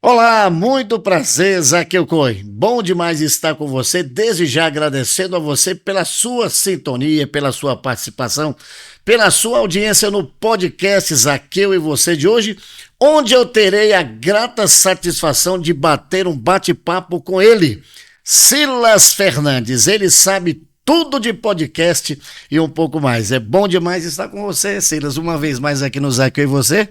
Olá, muito prazer, Zaqueu Coi. Bom demais estar com você, desde já agradecendo a você pela sua sintonia, pela sua participação, pela sua audiência no podcast Zaqueu e Você de hoje, onde eu terei a grata satisfação de bater um bate-papo com ele, Silas Fernandes. Ele sabe tudo de podcast e um pouco mais. É bom demais estar com você, Silas, uma vez mais aqui no Zaqueu e Você.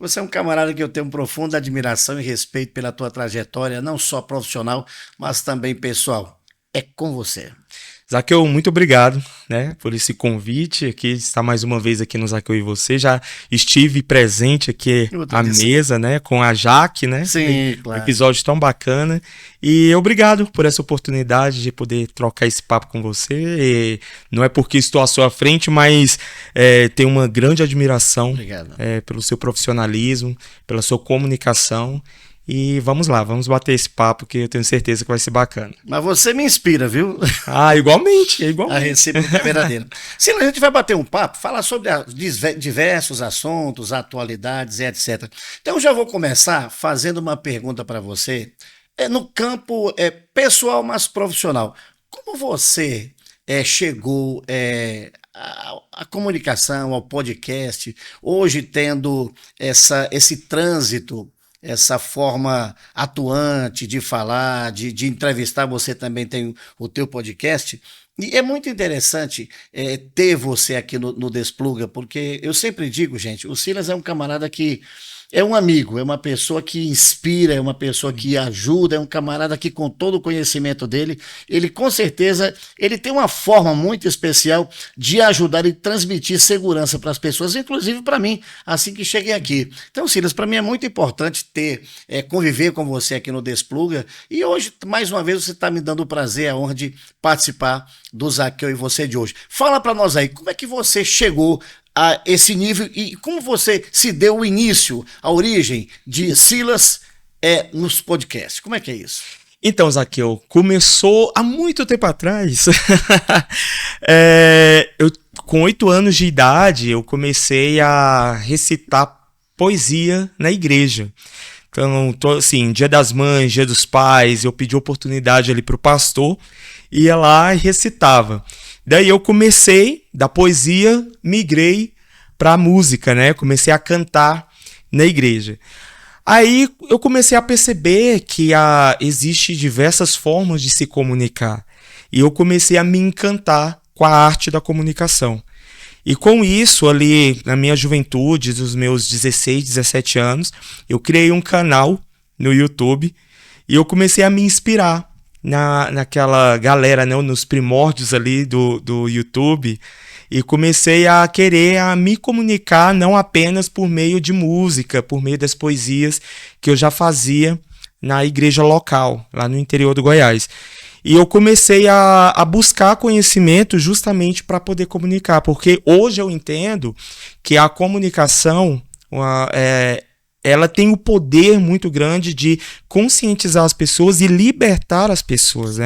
Você é um camarada que eu tenho profunda admiração e respeito pela tua trajetória, não só profissional, mas também pessoal. É com você. Zaqueu, muito obrigado, por esse convite aqui, estar mais uma vez aqui no Zaqueu e Você. Já estive presente aqui à mesa, com a Jaque, Sim, claro. Um episódio tão bacana. E obrigado por essa oportunidade de poder trocar esse papo com você. E não é porque estou à sua frente, mas tenho uma grande admiração pelo seu profissionalismo, pela sua comunicação. E vamos lá, vamos bater esse papo que eu tenho certeza que vai ser bacana. Mas você me inspira, viu? Igualmente. A recíproca é verdadeira. Silas, a gente vai bater um papo, falar sobre diversos assuntos, atualidades, etc. Então eu já vou começar fazendo uma pergunta para você, no campo pessoal, mas profissional. Como você chegou à comunicação, ao podcast, hoje tendo esse trânsito, essa forma atuante de falar, de entrevistar? Você também tem o teu podcast, e é muito interessante ter você aqui no Despluga, porque eu sempre digo, gente, o Silas é um camarada que é um amigo, é uma pessoa que inspira, é uma pessoa que ajuda, é um camarada que, com todo o conhecimento dele, ele com certeza, ele tem uma forma muito especial de ajudar e transmitir segurança para as pessoas, inclusive para mim, assim que cheguei aqui. Então, Silas, para mim é muito importante conviver com você aqui no Despluga, e hoje, mais uma vez, você está me dando o prazer, a honra de participar do Zaqueu e Você de hoje. Fala para nós aí, como é que você chegou a esse nível e como você se deu o início, a origem de Silas nos podcasts? Como é que é isso? Então, Zaqueu, começou há muito tempo atrás. Com 8 anos de idade, eu comecei a recitar poesia na igreja. Então, assim, Dia das Mães, Dia dos Pais, eu pedi oportunidade ali pro pastor, ia lá e recitava. Daí eu comecei da poesia, migrei para a música, Comecei a cantar na igreja. Aí eu comecei a perceber que existe diversas formas de se comunicar. E eu comecei a me encantar com a arte da comunicação. E com isso, ali na minha juventude, dos meus 16, 17 anos, eu criei um canal no YouTube e eu comecei a me inspirar naquela galera, nos primórdios ali do YouTube, e comecei a querer me comunicar não apenas por meio de música, por meio das poesias que eu já fazia na igreja local, lá no interior do Goiás. E eu comecei a buscar conhecimento justamente para poder comunicar, porque hoje eu entendo que a comunicação ela tem o poder muito grande de conscientizar as pessoas e libertar as pessoas,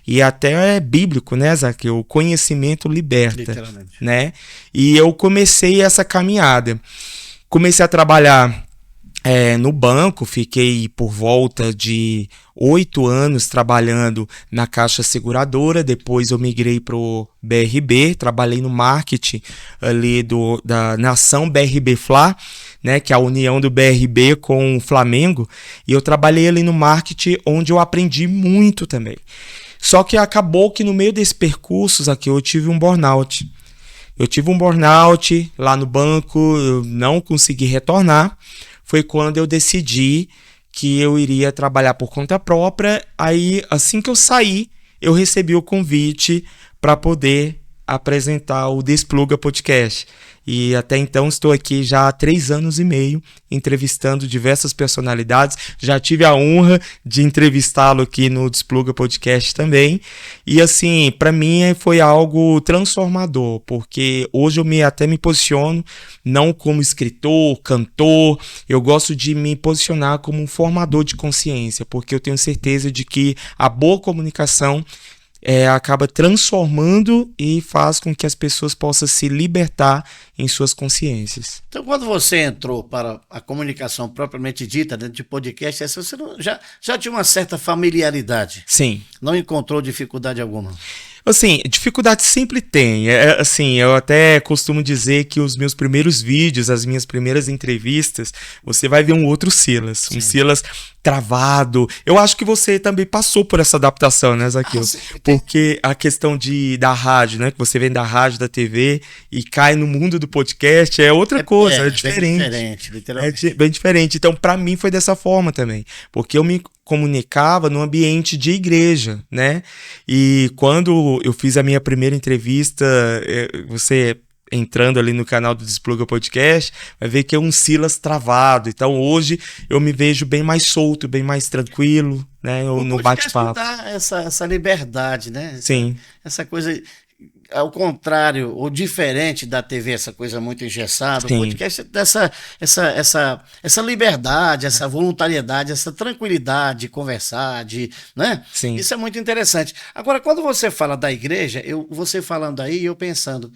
E até é bíblico, Zaqueu? O conhecimento liberta, literalmente, E eu comecei essa caminhada. Comecei a trabalhar no banco, fiquei por volta de 8 anos trabalhando na Caixa Seguradora, depois eu migrei para o BRB, trabalhei no marketing ali da nação BRB Fla, que é a união do BRB com o Flamengo, e eu trabalhei ali no marketing, onde eu aprendi muito também. Só que acabou que no meio desse percurso aqui eu tive um burnout. Lá no banco, eu não consegui retornar. Foi quando eu decidi que eu iria trabalhar por conta própria. Aí, assim que eu saí, eu recebi o convite para poder apresentar o Despluga Podcast. E até então estou aqui já há 3 anos e meio entrevistando diversas personalidades. Já tive a honra de entrevistá-lo aqui no Despluga Podcast também. E assim, para mim foi algo transformador, porque hoje eu até me posiciono não como escritor, cantor. Eu gosto de me posicionar como um formador de consciência, porque eu tenho certeza de que a boa comunicação acaba transformando e faz com que as pessoas possam se libertar em suas consciências. Então, quando você entrou para a comunicação propriamente dita, dentro de podcast, você já tinha uma certa familiaridade? Sim. Não encontrou dificuldade alguma? Assim, dificuldade sempre tem. Assim, eu até costumo dizer que os meus primeiros vídeos, as minhas primeiras entrevistas, você vai ver um outro Silas. Sim. Um Silas travado. Eu acho que você também passou por essa adaptação, né, Zaqueu? Porque a questão da rádio, né? Que você vem da rádio, da TV e cai no mundo do podcast é outra coisa, é diferente. Bem diferente, literalmente. É bem diferente. Então, pra mim foi dessa forma também. Porque eu me comunicava no ambiente de igreja, né? E quando eu fiz a minha primeira entrevista, você entrando ali no canal do Despluga Podcast, vai ver que é um Silas travado. Então hoje eu me vejo bem mais solto, bem mais tranquilo, né? No bate-papo. Dá essa liberdade, né? Sim. Essa coisa, ao contrário, ou diferente da TV, essa coisa muito engessada, o podcast dessa essa liberdade, essa voluntariedade, essa tranquilidade de conversar, né? Sim. Isso é muito interessante. Agora, quando você fala da igreja, você falando aí, eu pensando,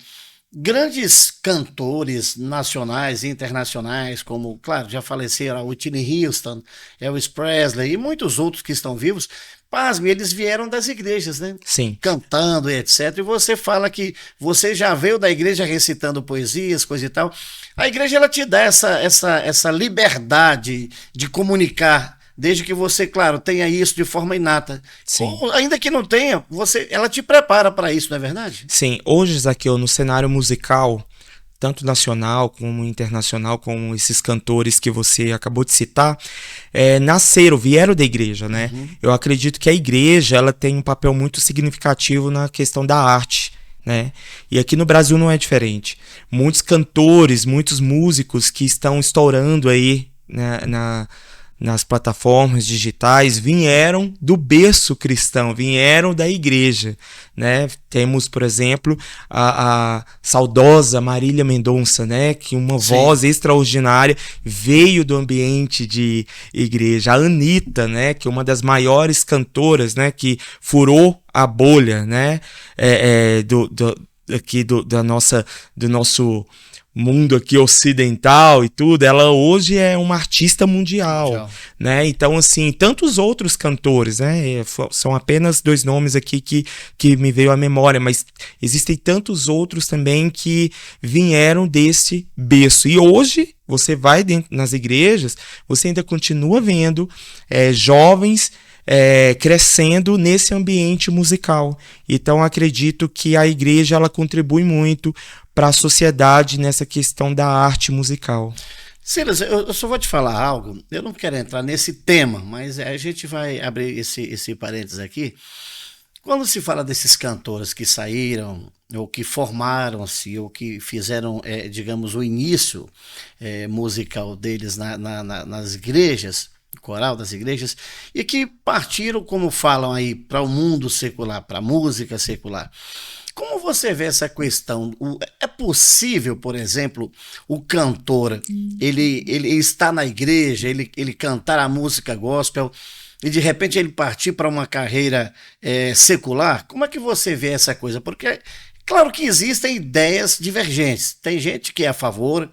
grandes cantores nacionais e internacionais, como, claro, já faleceram a Whitney Houston, Elvis Presley e muitos outros que estão vivos, pasme, eles vieram das igrejas, né? Sim. Cantando e etc. E você fala que você já veio da igreja recitando poesias, coisa e tal. A igreja, ela te dá essa liberdade de comunicar, desde que você, claro, tenha isso de forma inata. Sim. Ou, ainda que não tenha, ela te prepara para isso, não é verdade? Sim. Hoje, Zaqueu, no cenário musical, tanto nacional como internacional, como esses cantores que você acabou de citar, vieram da igreja, né? Uhum. Eu acredito que a igreja, ela tem um papel muito significativo na questão da arte, né? E aqui no Brasil não é diferente. Muitos cantores, muitos músicos que estão estourando aí, né, nas plataformas digitais, vieram do berço cristão, vieram da igreja, né? Temos, por exemplo, a saudosa Marília Mendonça, né? Que uma Sim. voz extraordinária veio do ambiente de igreja. A Anitta, né? Que é uma das maiores cantoras, né? Que furou a bolha, né? Do nosso mundo aqui ocidental e tudo, ela hoje é uma artista mundial, né? Então, assim, tantos outros cantores, né? São apenas 2 nomes aqui que me veio à memória, mas existem tantos outros também que vieram desse berço. E hoje, você vai nas igrejas, você ainda continua vendo jovens crescendo nesse ambiente musical. Então, acredito que a igreja, ela contribui muito para a sociedade nessa questão da arte musical. Silas, eu só vou te falar algo, eu não quero entrar nesse tema, mas a gente vai abrir esse parênteses aqui. Quando se fala desses cantores que saíram, ou que formaram-se, ou que fizeram, digamos, o início musical deles nas igrejas, coral das igrejas, e que partiram, como falam aí, para o mundo secular, para a música secular. Como você vê essa questão? É possível, por exemplo, o cantor, ele está na igreja, ele cantar a música gospel e de repente ele partir para uma carreira secular? Como é que você vê essa coisa? Porque, claro que existem ideias divergentes. Tem gente que é a favor,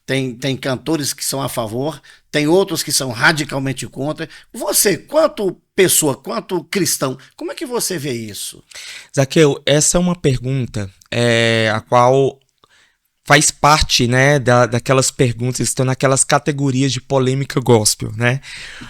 tem cantores que são a favor, tem outros que são radicalmente contra. Você, quanto pessoa, quanto cristão, como é que você vê isso? Zaqueu, essa é uma pergunta a qual faz parte, né, daquelas perguntas que estão naquelas categorias de polêmica gospel, né?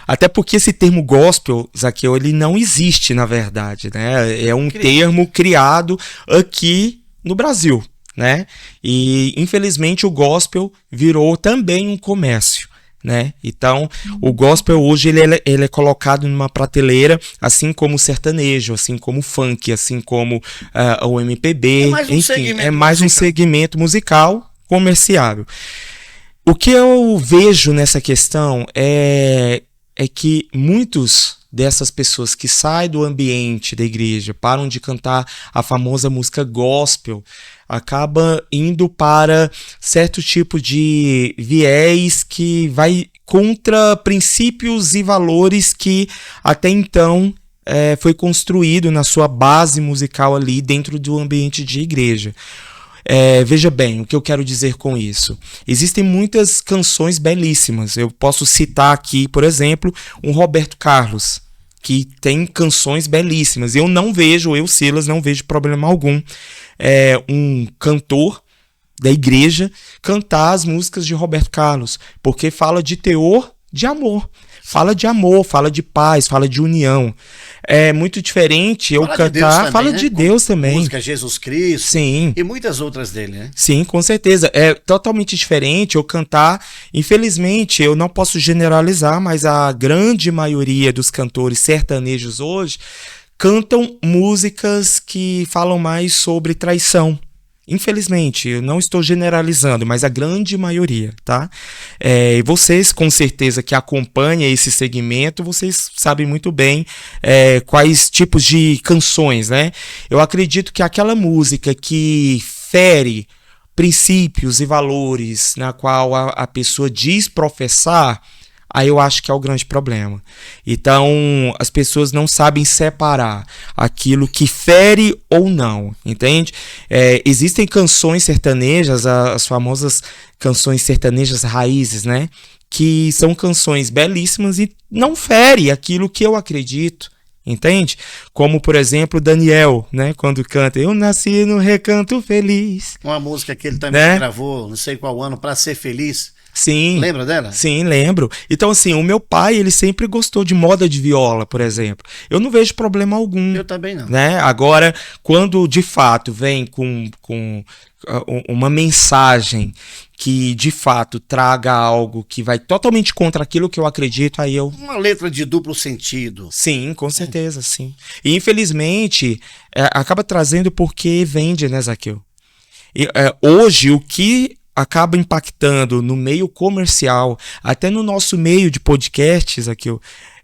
Até porque esse termo gospel, Zaqueu, ele não existe, na verdade, né? É um termo criado aqui no Brasil, né? E, infelizmente, o gospel virou também um comércio, né? Então, o gospel hoje ele é colocado numa prateleira, assim como o sertanejo, assim como o funk, assim como o MPB, enfim, é mais um segmento musical comerciável. O que eu vejo nessa questão é que muitos dessas pessoas que saem do ambiente da igreja, param de cantar a famosa música gospel, acaba indo para certo tipo de viés que vai contra princípios e valores que até então foi construído na sua base musical ali dentro do ambiente de igreja. Veja bem, o que eu quero dizer com isso? Existem muitas canções belíssimas. Eu posso citar aqui, por exemplo, um Roberto Carlos, que tem canções belíssimas. Eu, Silas, não vejo problema algum. Um cantor da igreja cantar as músicas de Roberto Carlos, porque fala de teor de amor. Fala de amor, fala de paz, fala de união. É muito diferente eu cantar. Fala de Deus também. Música Jesus Cristo. Sim. E muitas outras dele, né? Sim, com certeza. É totalmente diferente eu cantar. Infelizmente, eu não posso generalizar, mas a grande maioria dos cantores sertanejos hoje cantam músicas que falam mais sobre traição. Infelizmente, eu não estou generalizando, mas a grande maioria, tá? E vocês, com certeza, que acompanham esse segmento, vocês sabem muito bem quais tipos de canções, né? Eu acredito que aquela música que fere princípios e valores na qual a pessoa diz professar, aí eu acho que é o grande problema. Então, as pessoas não sabem separar aquilo que fere ou não, entende? Existem canções sertanejas, as famosas canções sertanejas raízes, né? Que são canções belíssimas e não fere aquilo que eu acredito, entende? Como, por exemplo, Daniel, né? Quando canta Eu Nasci no Recanto Feliz. Uma música que ele também gravou, não sei qual ano, Pra Ser Feliz. Sim. Lembra dela? Sim, lembro. Então, assim, o meu pai, ele sempre gostou de moda de viola, por exemplo. Eu não vejo problema algum. Eu também não. Né? Agora, quando de fato vem com uma mensagem que de fato traga algo que vai totalmente contra aquilo que eu acredito, aí eu... Uma letra de duplo sentido. Sim, com certeza, sim. E infelizmente, acaba trazendo porque vende, né, Zaqueu? Hoje, o que acaba impactando no meio comercial, até no nosso meio de podcasts aqui,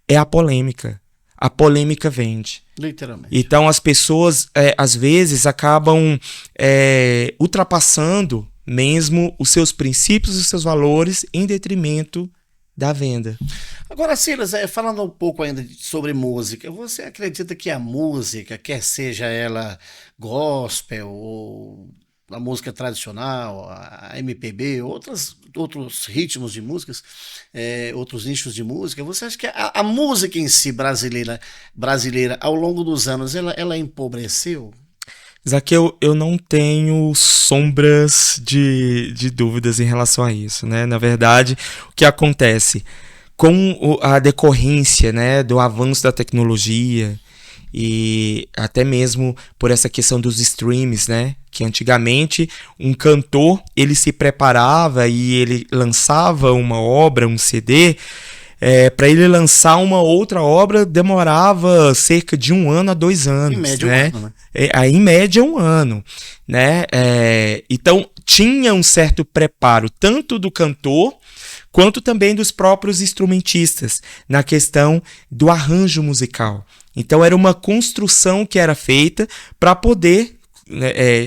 é a polêmica. A polêmica vende. Literalmente. Então as pessoas, às vezes, acabam ultrapassando mesmo os seus princípios e os seus valores em detrimento da venda. Agora, Silas, falando um pouco ainda sobre música, você acredita que a música, quer seja ela gospel ou a música tradicional, a MPB, outros ritmos de músicas, outros nichos de música, você acha que a música em si brasileira, ao longo dos anos, ela empobreceu? Zaqueu, eu não tenho sombras de dúvidas em relação a isso, né? Na verdade, o que acontece com a decorrência, né, do avanço da tecnologia e até mesmo por essa questão dos streams, né? Que antigamente um cantor ele se preparava e ele lançava uma obra, um CD. Para ele lançar uma outra obra demorava cerca de 1 ano a 2 anos. Em média, né? 1 ano, né? Em média, 1 ano. Né? Então, tinha um certo preparo, tanto do cantor, quanto também dos próprios instrumentistas, na questão do arranjo musical. Então, era uma construção que era feita para poder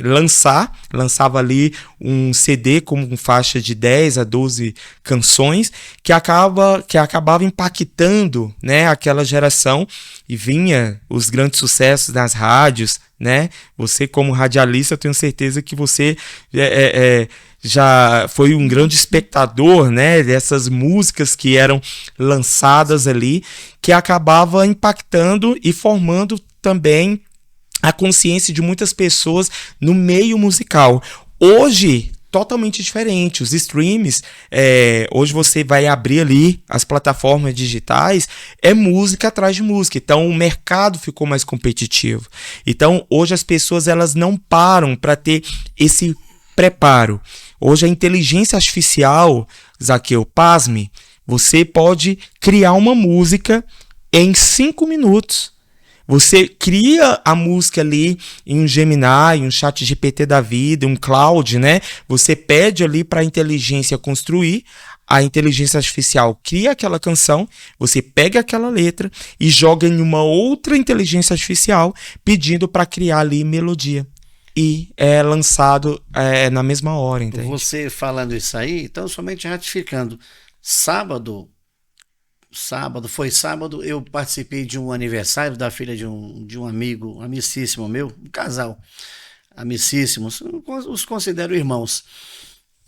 lançava ali um CD com faixa de 10 a 12 canções que acabava impactando, né, aquela geração e vinha os grandes sucessos nas rádios, né? Você como radialista, eu tenho certeza que você já foi um grande espectador, né, dessas músicas que eram lançadas ali, que acabava impactando e formando também a consciência de muitas pessoas no meio musical. Hoje, totalmente diferente. Os streams, hoje você vai abrir ali as plataformas digitais, é música atrás de música. Então, o mercado ficou mais competitivo. Então, hoje as pessoas elas não param para ter esse preparo. Hoje a inteligência artificial, Zaqueu, pasme, você pode criar uma música em 5 minutos. Você cria a música ali em um Gemini, um ChatGPT da vida, um Cloud, né? Você pede ali para a inteligência construir, a inteligência artificial cria aquela canção, você pega aquela letra e joga em uma outra inteligência artificial pedindo para criar ali melodia. E é lançado na mesma hora, entende? Você falando isso aí, então somente ratificando, sábado, Foi sábado, eu participei de um aniversário da filha de um amigo, amicíssimo meu, um casal, amicíssimos, os considero irmãos.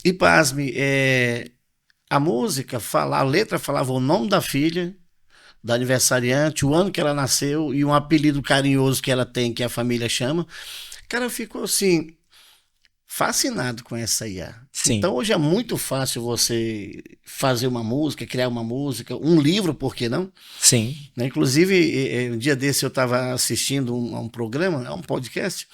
E pasme, a música, a letra falava o nome da filha, da aniversariante, o ano que ela nasceu e um apelido carinhoso que ela tem, que a família chama. Cara, ficou assim, fascinado com essa IA. Sim, Então hoje é muito fácil você fazer uma música, criar uma música, um livro, por que não? sim. Né? Inclusive, um dia desse eu estava assistindo a um programa, a um podcast,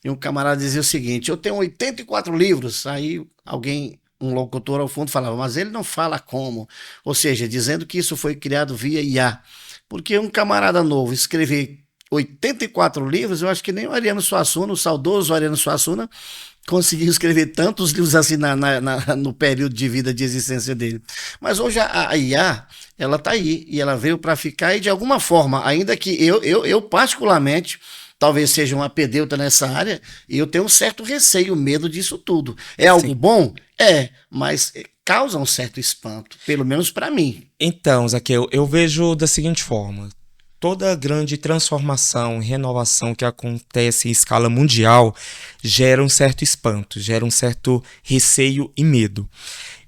e um camarada dizia o seguinte: eu tenho 84 livros. Aí alguém, um locutor ao fundo, falava, mas ele não fala como. Ou seja, dizendo que isso foi criado via IA. Porque um camarada novo escrever 84 livros, eu acho que nem o Ariano Suassuna, o saudoso Ariano Suassuna, conseguiu escrever tantos livros assim no período de vida de existência dele. Mas hoje a IA, ela está aí e ela veio para ficar e de alguma forma, ainda que eu particularmente, talvez seja um apedeuta nessa área, e eu tenho um certo receio, medo disso tudo. É algo Sim. bom? É, mas causa um certo espanto, pelo menos para mim. Então, Zaqueu, eu vejo da seguinte forma: toda grande transformação, renovação que acontece em escala mundial gera um certo espanto, gera um certo receio e medo.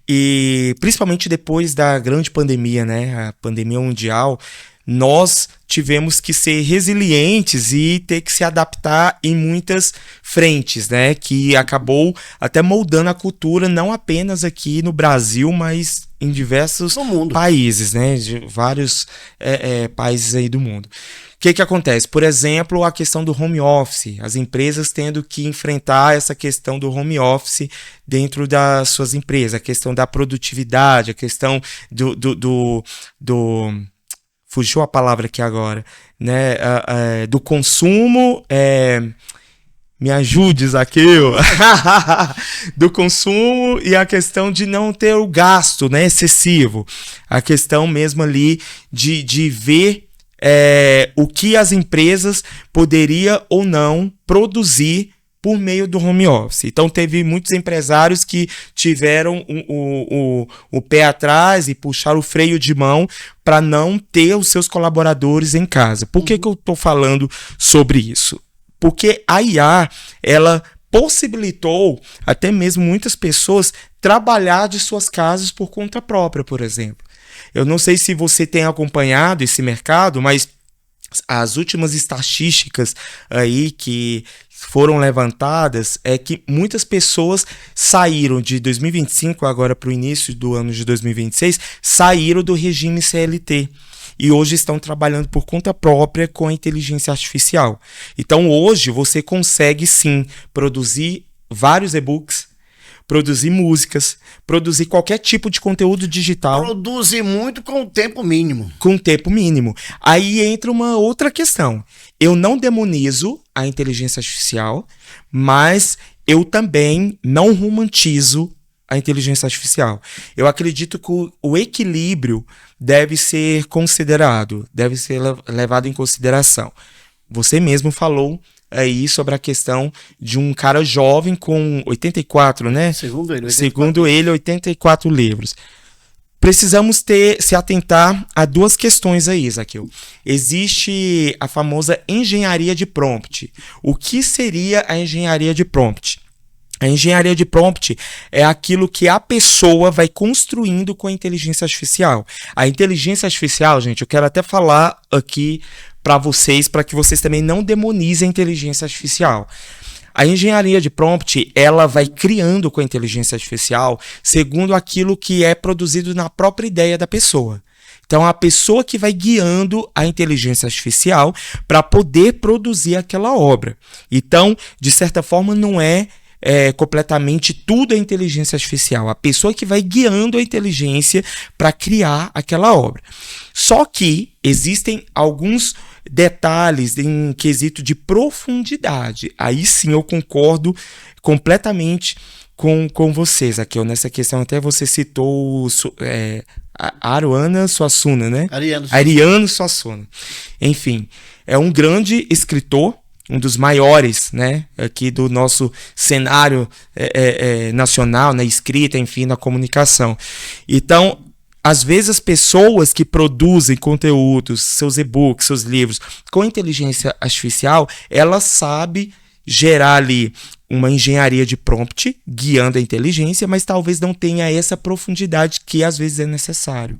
E principalmente depois da grande pandemia, né? A pandemia mundial, nós tivemos que ser resilientes e ter que se adaptar em muitas frentes, né? Que acabou até moldando a cultura, não apenas aqui no Brasil, mas em diversos No mundo. países, né? De vários países aí do mundo. O que acontece? Por exemplo, a questão do home office, as empresas tendo que enfrentar essa questão do home office dentro das suas empresas, a questão da produtividade, a questão do fugiu a palavra aqui agora, né? Do consumo. Me ajude, Zaqueu. Do consumo e a questão de não ter o gasto, né, excessivo. A questão mesmo ali de ver o que as empresas poderiam ou não produzir por meio do home office. Então teve muitos empresários que tiveram o pé atrás e puxaram o freio de mão para não ter os seus colaboradores em casa. Por que eu estou falando sobre isso? Porque a IA, ela possibilitou até mesmo muitas pessoas trabalhar de suas casas por conta própria, por exemplo. Eu não sei se você tem acompanhado esse mercado, mas as últimas estatísticas aí que foram levantadas é que muitas pessoas saíram de 2025 agora para o início do ano de 2026, saíram do regime CLT e hoje estão trabalhando por conta própria com a inteligência artificial. Então hoje você consegue sim produzir vários e-books, produzir músicas, produzir qualquer tipo de conteúdo digital. Produzir muito com o tempo mínimo. Com tempo mínimo. Aí entra uma outra questão. Eu não demonizo a inteligência artificial, mas eu também não romantizo a inteligência artificial. Eu acredito que o equilíbrio deve ser considerado, deve ser levado em consideração. Você mesmo falou aí sobre a questão de um cara jovem com 84, né? Segundo ele, 84. Segundo ele, 84 livros. Precisamos se atentar a duas questões aí, Zaqueu. Existe a famosa engenharia de prompt. O que seria a engenharia de prompt? A engenharia de prompt é aquilo que a pessoa vai construindo com a inteligência artificial. A inteligência artificial, gente, eu quero até falar aqui para que vocês também não demonizem a inteligência artificial. A engenharia de prompt, ela vai criando com a inteligência artificial segundo aquilo que é produzido na própria ideia da pessoa. Então, a pessoa que vai guiando a inteligência artificial para poder produzir aquela obra. Então, de certa forma, não é completamente tudo a inteligência artificial. A pessoa que vai guiando a inteligência para criar aquela obra. Só que existem alguns detalhes em quesito de profundidade. Aí sim eu concordo completamente com vocês aqui. Nessa questão até você citou Ariano Suassuna, né? Ariano Suassuna. Enfim, é um grande escritor, um dos maiores, né, aqui do nosso cenário nacional, na escrita, enfim, na comunicação. Então, às vezes as pessoas que produzem conteúdos, seus e-books, seus livros, com inteligência artificial, ela sabe gerar ali uma engenharia de prompt, guiando a inteligência, mas talvez não tenha essa profundidade que às vezes é necessário.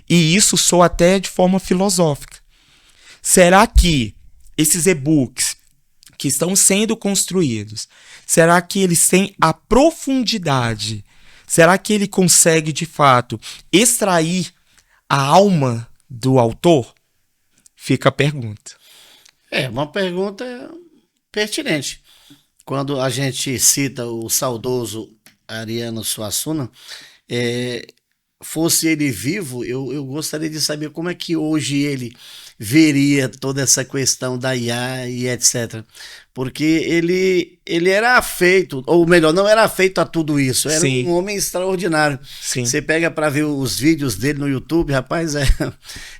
E isso soa até de forma filosófica. Será que esses e-books que estão sendo construídos, será que eles têm a profundidade? Será que ele consegue, de fato, extrair a alma do autor? Fica a pergunta. É uma pergunta pertinente. Quando a gente cita o saudoso Ariano Suassuna, fosse ele vivo, eu gostaria de saber como é que hoje ele veria toda essa questão da IA e etc. Porque ele era afeito, ou melhor, não era afeito a tudo isso, era Sim. um homem extraordinário. Sim. Você pega para ver os vídeos dele no YouTube, rapaz,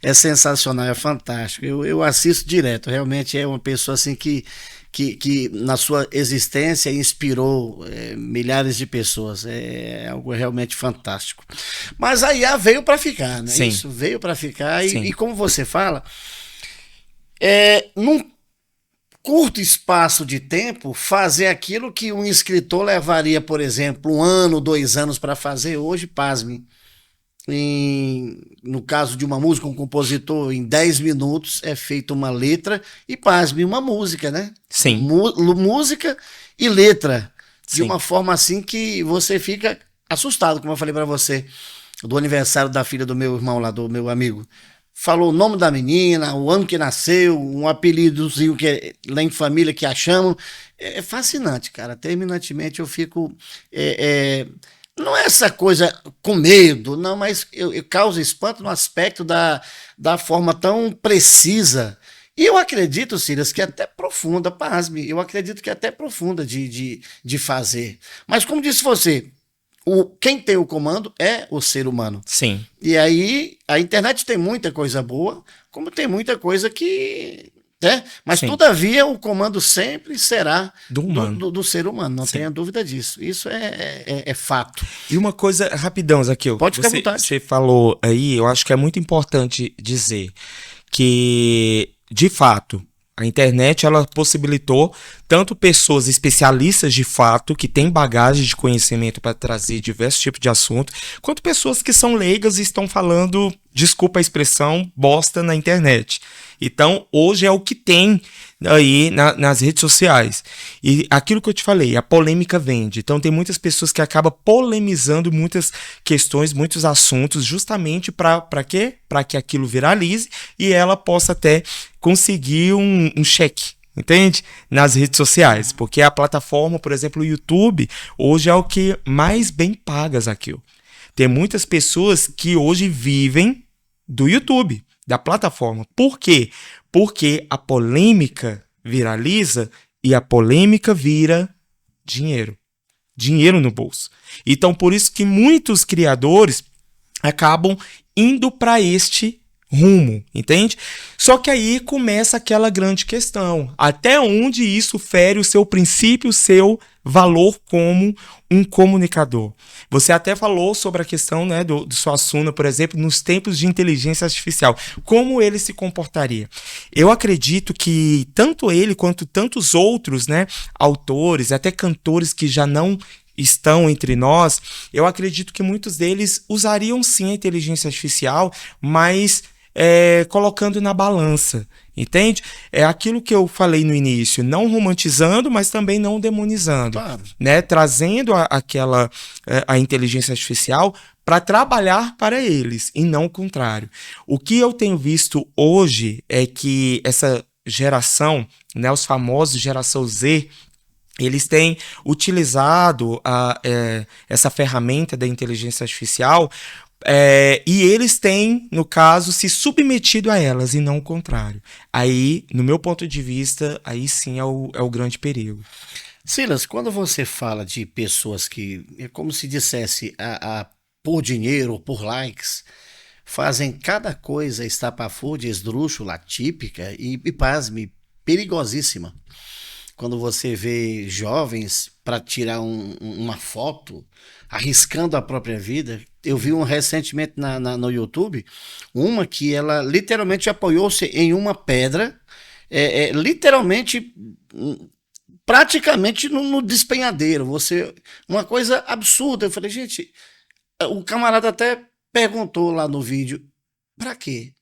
é sensacional, é fantástico. Eu assisto direto, realmente é uma pessoa assim que na sua existência inspirou milhares de pessoas. É algo realmente fantástico. Mas a IA veio para ficar, né? Sim. Isso veio para ficar. Sim. E como você fala, num curto espaço de tempo, fazer aquilo que um escritor levaria, por exemplo, 1 ano, 2 anos para fazer, hoje, pasme. No caso de uma música, um compositor, em 10 minutos é feita uma letra e, pasme, uma música, né? Sim. Música e letra. De Sim. uma forma assim que você fica assustado, como eu falei para você, do aniversário da filha do meu irmão lá, do meu amigo. Falou o nome da menina, o ano que nasceu, um apelidozinho que lá em família que a chamam. É fascinante, cara. Terminantemente eu fico... não é essa coisa com medo, não, mas eu causa espanto no aspecto da forma tão precisa. E eu acredito, Silas, que é até profunda, pasme, eu acredito que é até profunda de fazer. Mas como disse você, quem tem o comando é o ser humano. Sim. E aí a internet tem muita coisa boa, como tem muita coisa que... Mas, sim, todavia, o comando sempre será do ser humano, não tenha dúvida disso. Isso é fato. E uma coisa, rapidão, Zaqueu. Pode ficar à vontade. Você falou aí, eu acho que é muito importante dizer que, de fato, a internet ela possibilitou tanto pessoas especialistas de fato, que têm bagagem de conhecimento para trazer diversos tipos de assunto, quanto pessoas que são leigas e estão falando, desculpa a expressão, bosta na internet. Então, hoje é o que tem aí nas redes sociais. E aquilo que eu te falei, a polêmica vende. Então, tem muitas pessoas que acabam polemizando muitas questões, muitos assuntos, justamente para quê? Para que aquilo viralize e ela possa até conseguir um cheque, entende? Nas redes sociais. Porque a plataforma, por exemplo, o YouTube, hoje é o que mais bem paga, Zaqueu. Tem muitas pessoas que hoje vivem do YouTube, da plataforma. Por quê? Porque a polêmica viraliza e a polêmica vira dinheiro. Dinheiro no bolso. Então, por isso que muitos criadores acabam indo para este rumo, entende? Só que aí começa aquela grande questão. Até onde isso fere o seu princípio, o seu valor como um comunicador? Você até falou sobre a questão, né, do Suassuna, por exemplo, nos tempos de inteligência artificial. Como ele se comportaria? Eu acredito que tanto ele quanto tantos outros, né, autores, até cantores que já não estão entre nós, eu acredito que muitos deles usariam sim a inteligência artificial, mas colocando na balança, entende? É aquilo que eu falei no início, não romantizando, mas também não demonizando, claro, né? Trazendo a inteligência artificial para trabalhar para eles e não o contrário. O que eu tenho visto hoje é que essa geração, né, os famosos geração Z, eles têm utilizado essa ferramenta da inteligência artificial e eles têm, no caso, se submetido a elas e não o contrário. Aí, no meu ponto de vista, aí sim é o grande perigo. Silas, quando você fala de pessoas que, é como se dissesse, por dinheiro ou por likes, fazem cada coisa estapafúrdia, esdrúxula, típica e pasme, perigosíssima. Quando você vê jovens para tirar uma foto, arriscando a própria vida, eu vi recentemente no YouTube, uma que ela literalmente apoiou-se em uma pedra, literalmente, praticamente no despenhadeiro. Uma coisa absurda. Eu falei, gente, o camarada até perguntou lá no vídeo, para quê?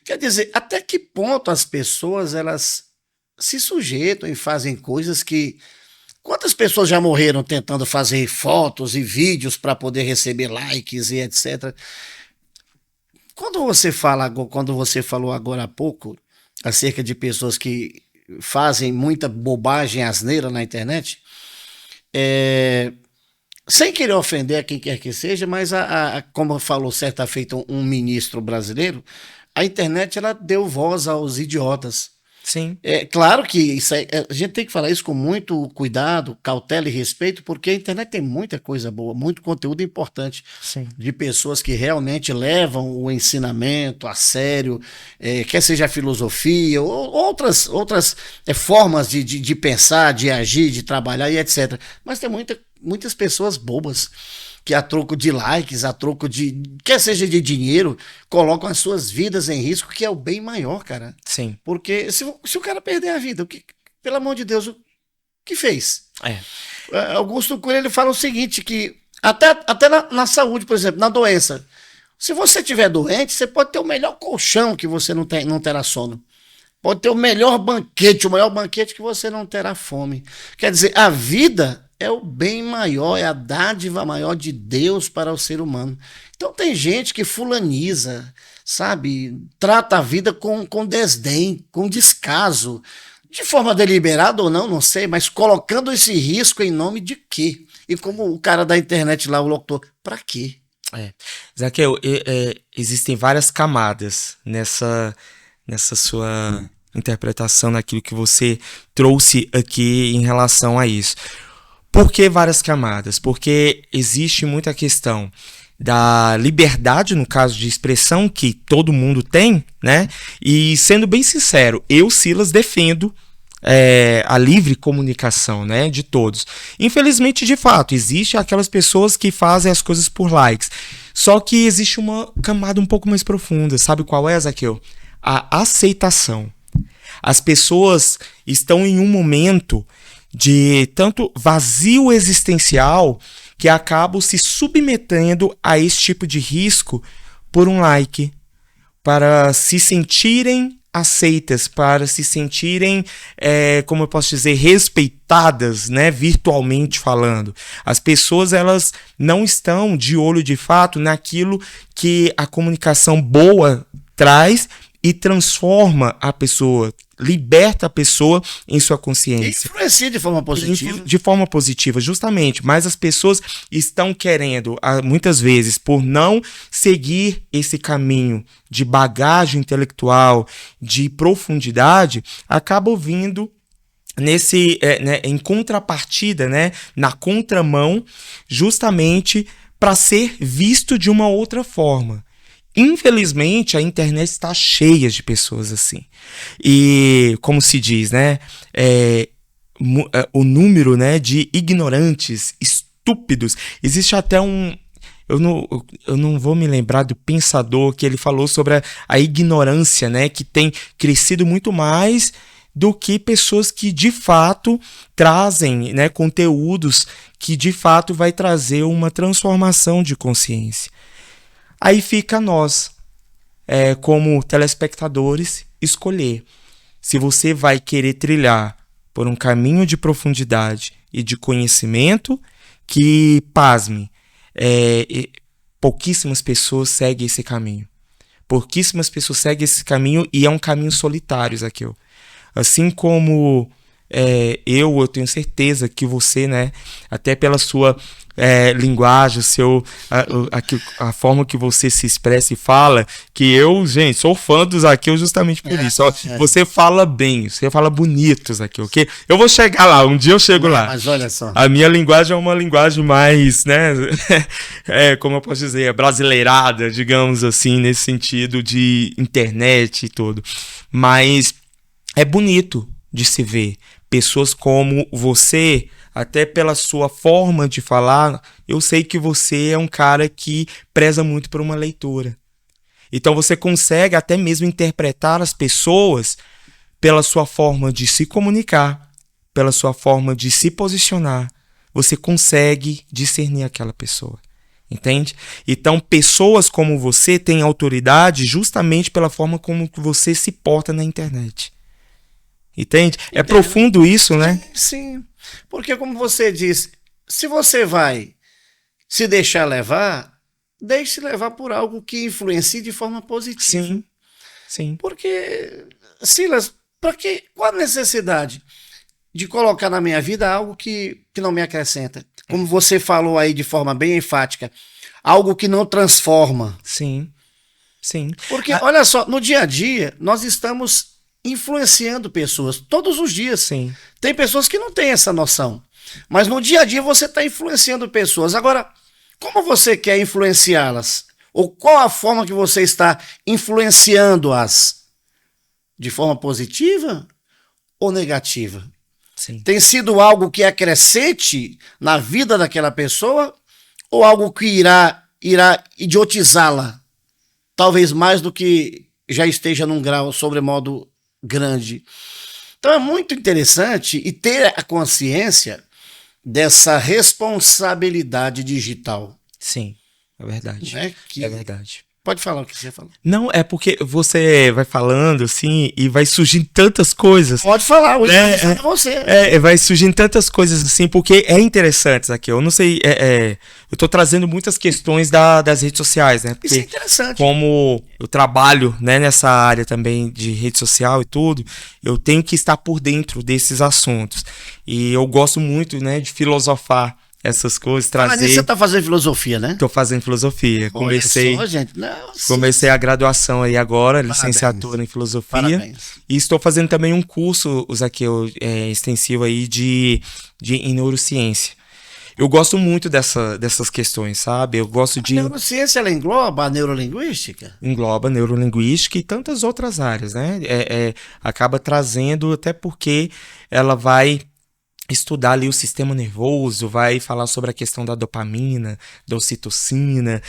Quer dizer, até que ponto as pessoas elas se sujeitam e fazem coisas que... Quantas pessoas já morreram tentando fazer fotos e vídeos para poder receber likes e etc. Quando você falou agora há pouco acerca de pessoas que fazem muita bobagem, asneira na internet, sem querer ofender a quem quer que seja, mas como falou certa feita um ministro brasileiro, a internet ela deu voz aos idiotas. Sim. É claro que isso a gente tem que falar isso com muito cuidado, cautela e respeito, porque a internet tem muita coisa boa, muito conteúdo importante. Sim. De pessoas que realmente levam o ensinamento a sério, quer seja a filosofia, ou outras formas de pensar, de agir, de trabalhar e etc. Mas tem muitas pessoas bobas que a troco de likes, a troco de, quer seja de dinheiro, colocam as suas vidas em risco, que é o bem maior, cara. Sim. Porque se o cara perder a vida, pelo amor de Deus, o que fez? Augusto Cury, ele fala o seguinte, que até na saúde, por exemplo, na doença, se você estiver doente, você pode ter o melhor colchão que você não terá sono. Pode ter o melhor banquete, o maior banquete que você não terá fome. Quer dizer, a vida é o bem maior, é a dádiva maior de Deus para o ser humano. Então tem gente que fulaniza, sabe? Trata a vida com desdém, com descaso, de forma deliberada ou não sei, mas colocando esse risco em nome de quê? E como o cara da internet lá, o locutor, pra quê? Zaqueu, existem várias camadas nessa sua interpretação, naquilo que você trouxe aqui em relação a isso. Por que várias camadas? Porque existe muita questão da liberdade, no caso de expressão, que todo mundo tem, né? E sendo bem sincero, eu, Silas, defendo a livre comunicação, né, de todos. Infelizmente, de fato, existe aquelas pessoas que fazem as coisas por likes. Só que existe uma camada um pouco mais profunda. Sabe qual é, Zaqueu? A aceitação. As pessoas estão em um momento de tanto vazio existencial que acabam se submetendo a esse tipo de risco por um like, para se sentirem aceitas, para se sentirem, como eu posso dizer, respeitadas, né, virtualmente falando. As pessoas, elas não estão de olho de fato naquilo que a comunicação boa traz e transforma a pessoa, liberta a pessoa em sua consciência. Influencia de forma positiva. De forma positiva, justamente. Mas as pessoas estão querendo, muitas vezes, por não seguir esse caminho de bagagem intelectual, de profundidade, acabam vindo em contrapartida, né, na contramão, justamente para ser visto de uma outra forma. Infelizmente, a internet está cheia de pessoas assim. E, como se diz, né, o número, né, de ignorantes, estúpidos. Existe até eu não vou me lembrar do pensador que ele falou sobre a ignorância, né, que tem crescido muito mais do que pessoas que, de fato, trazem, né, conteúdos que, de fato, vai trazer uma transformação de consciência. Aí fica nós, como telespectadores, escolher se você vai querer trilhar por um caminho de profundidade e de conhecimento que, pasme, pouquíssimas pessoas seguem esse caminho. Pouquíssimas pessoas seguem esse caminho e é um caminho solitário, Zaqueu. Assim como eu tenho certeza que você, né, até pela sua linguagem, a forma que você se expressa e fala, que eu, gente, sou fã do Zaqueu justamente por isso. Você fala bem, você fala bonito, Zaqueu, ok? Eu vou chegar lá, um dia eu chego lá. Mas olha só. A minha linguagem é uma linguagem mais, né, como eu posso dizer, brasileirada, digamos assim, nesse sentido de internet e tudo. Mas é bonito de se ver Pessoas como você, até pela sua forma de falar, eu sei que você é um cara que preza muito por uma leitura. Então você consegue até mesmo interpretar as pessoas pela sua forma de se comunicar, pela sua forma de se posicionar. Você consegue discernir aquela pessoa. Entende? Então, pessoas como você têm autoridade justamente pela forma como você se porta na internet. Entende? É profundo isso, né? Sim. Porque, como você disse, se você vai se deixar levar, deixe-se levar por algo que influencie de forma positiva. Sim. Sim. Porque, Silas, qual a necessidade de colocar na minha vida algo que não me acrescenta? Como você falou aí de forma bem enfática, algo que não transforma. Sim, sim. Porque, olha só, no dia a dia, nós estamos influenciando pessoas todos os dias. Sim. Tem pessoas que não têm essa noção. Mas no dia a dia você está influenciando pessoas. Agora, como você quer influenciá-las? Ou qual a forma que você está influenciando-as? De forma positiva ou negativa? Sim. Tem sido algo que acrescente na vida daquela pessoa ou algo que irá idiotizá-la? Talvez mais do que já esteja num grau sobremodo grande. Então é muito interessante e ter a consciência dessa responsabilidade digital. Sim, é verdade. Né? É verdade. Pode falar o que você falou. Não, é porque você vai falando assim e vai surgindo tantas coisas. Pode falar, hoje é você. Vai surgindo tantas coisas assim, porque é interessante aqui. Eu não sei, eu tô trazendo muitas questões das redes sociais, né? Porque isso é interessante. Como eu trabalho, né, nessa área também de rede social e tudo, eu tenho que estar por dentro desses assuntos. E eu gosto muito, né, de filosofar essas coisas, trazer... Mas você tá fazendo filosofia, né? Tô fazendo filosofia. Comecei a graduação aí agora, licenciatura em filosofia. Parabéns. E estou fazendo também um curso, Zaqueu, extensivo aí em neurociência. Eu gosto muito dessas questões, sabe? Eu gosto de... A neurociência, ela engloba a neurolinguística? Engloba a neurolinguística e tantas outras áreas, né? Acaba trazendo, até porque ela vai estudar ali o sistema nervoso, vai falar sobre a questão da dopamina, da ocitocina,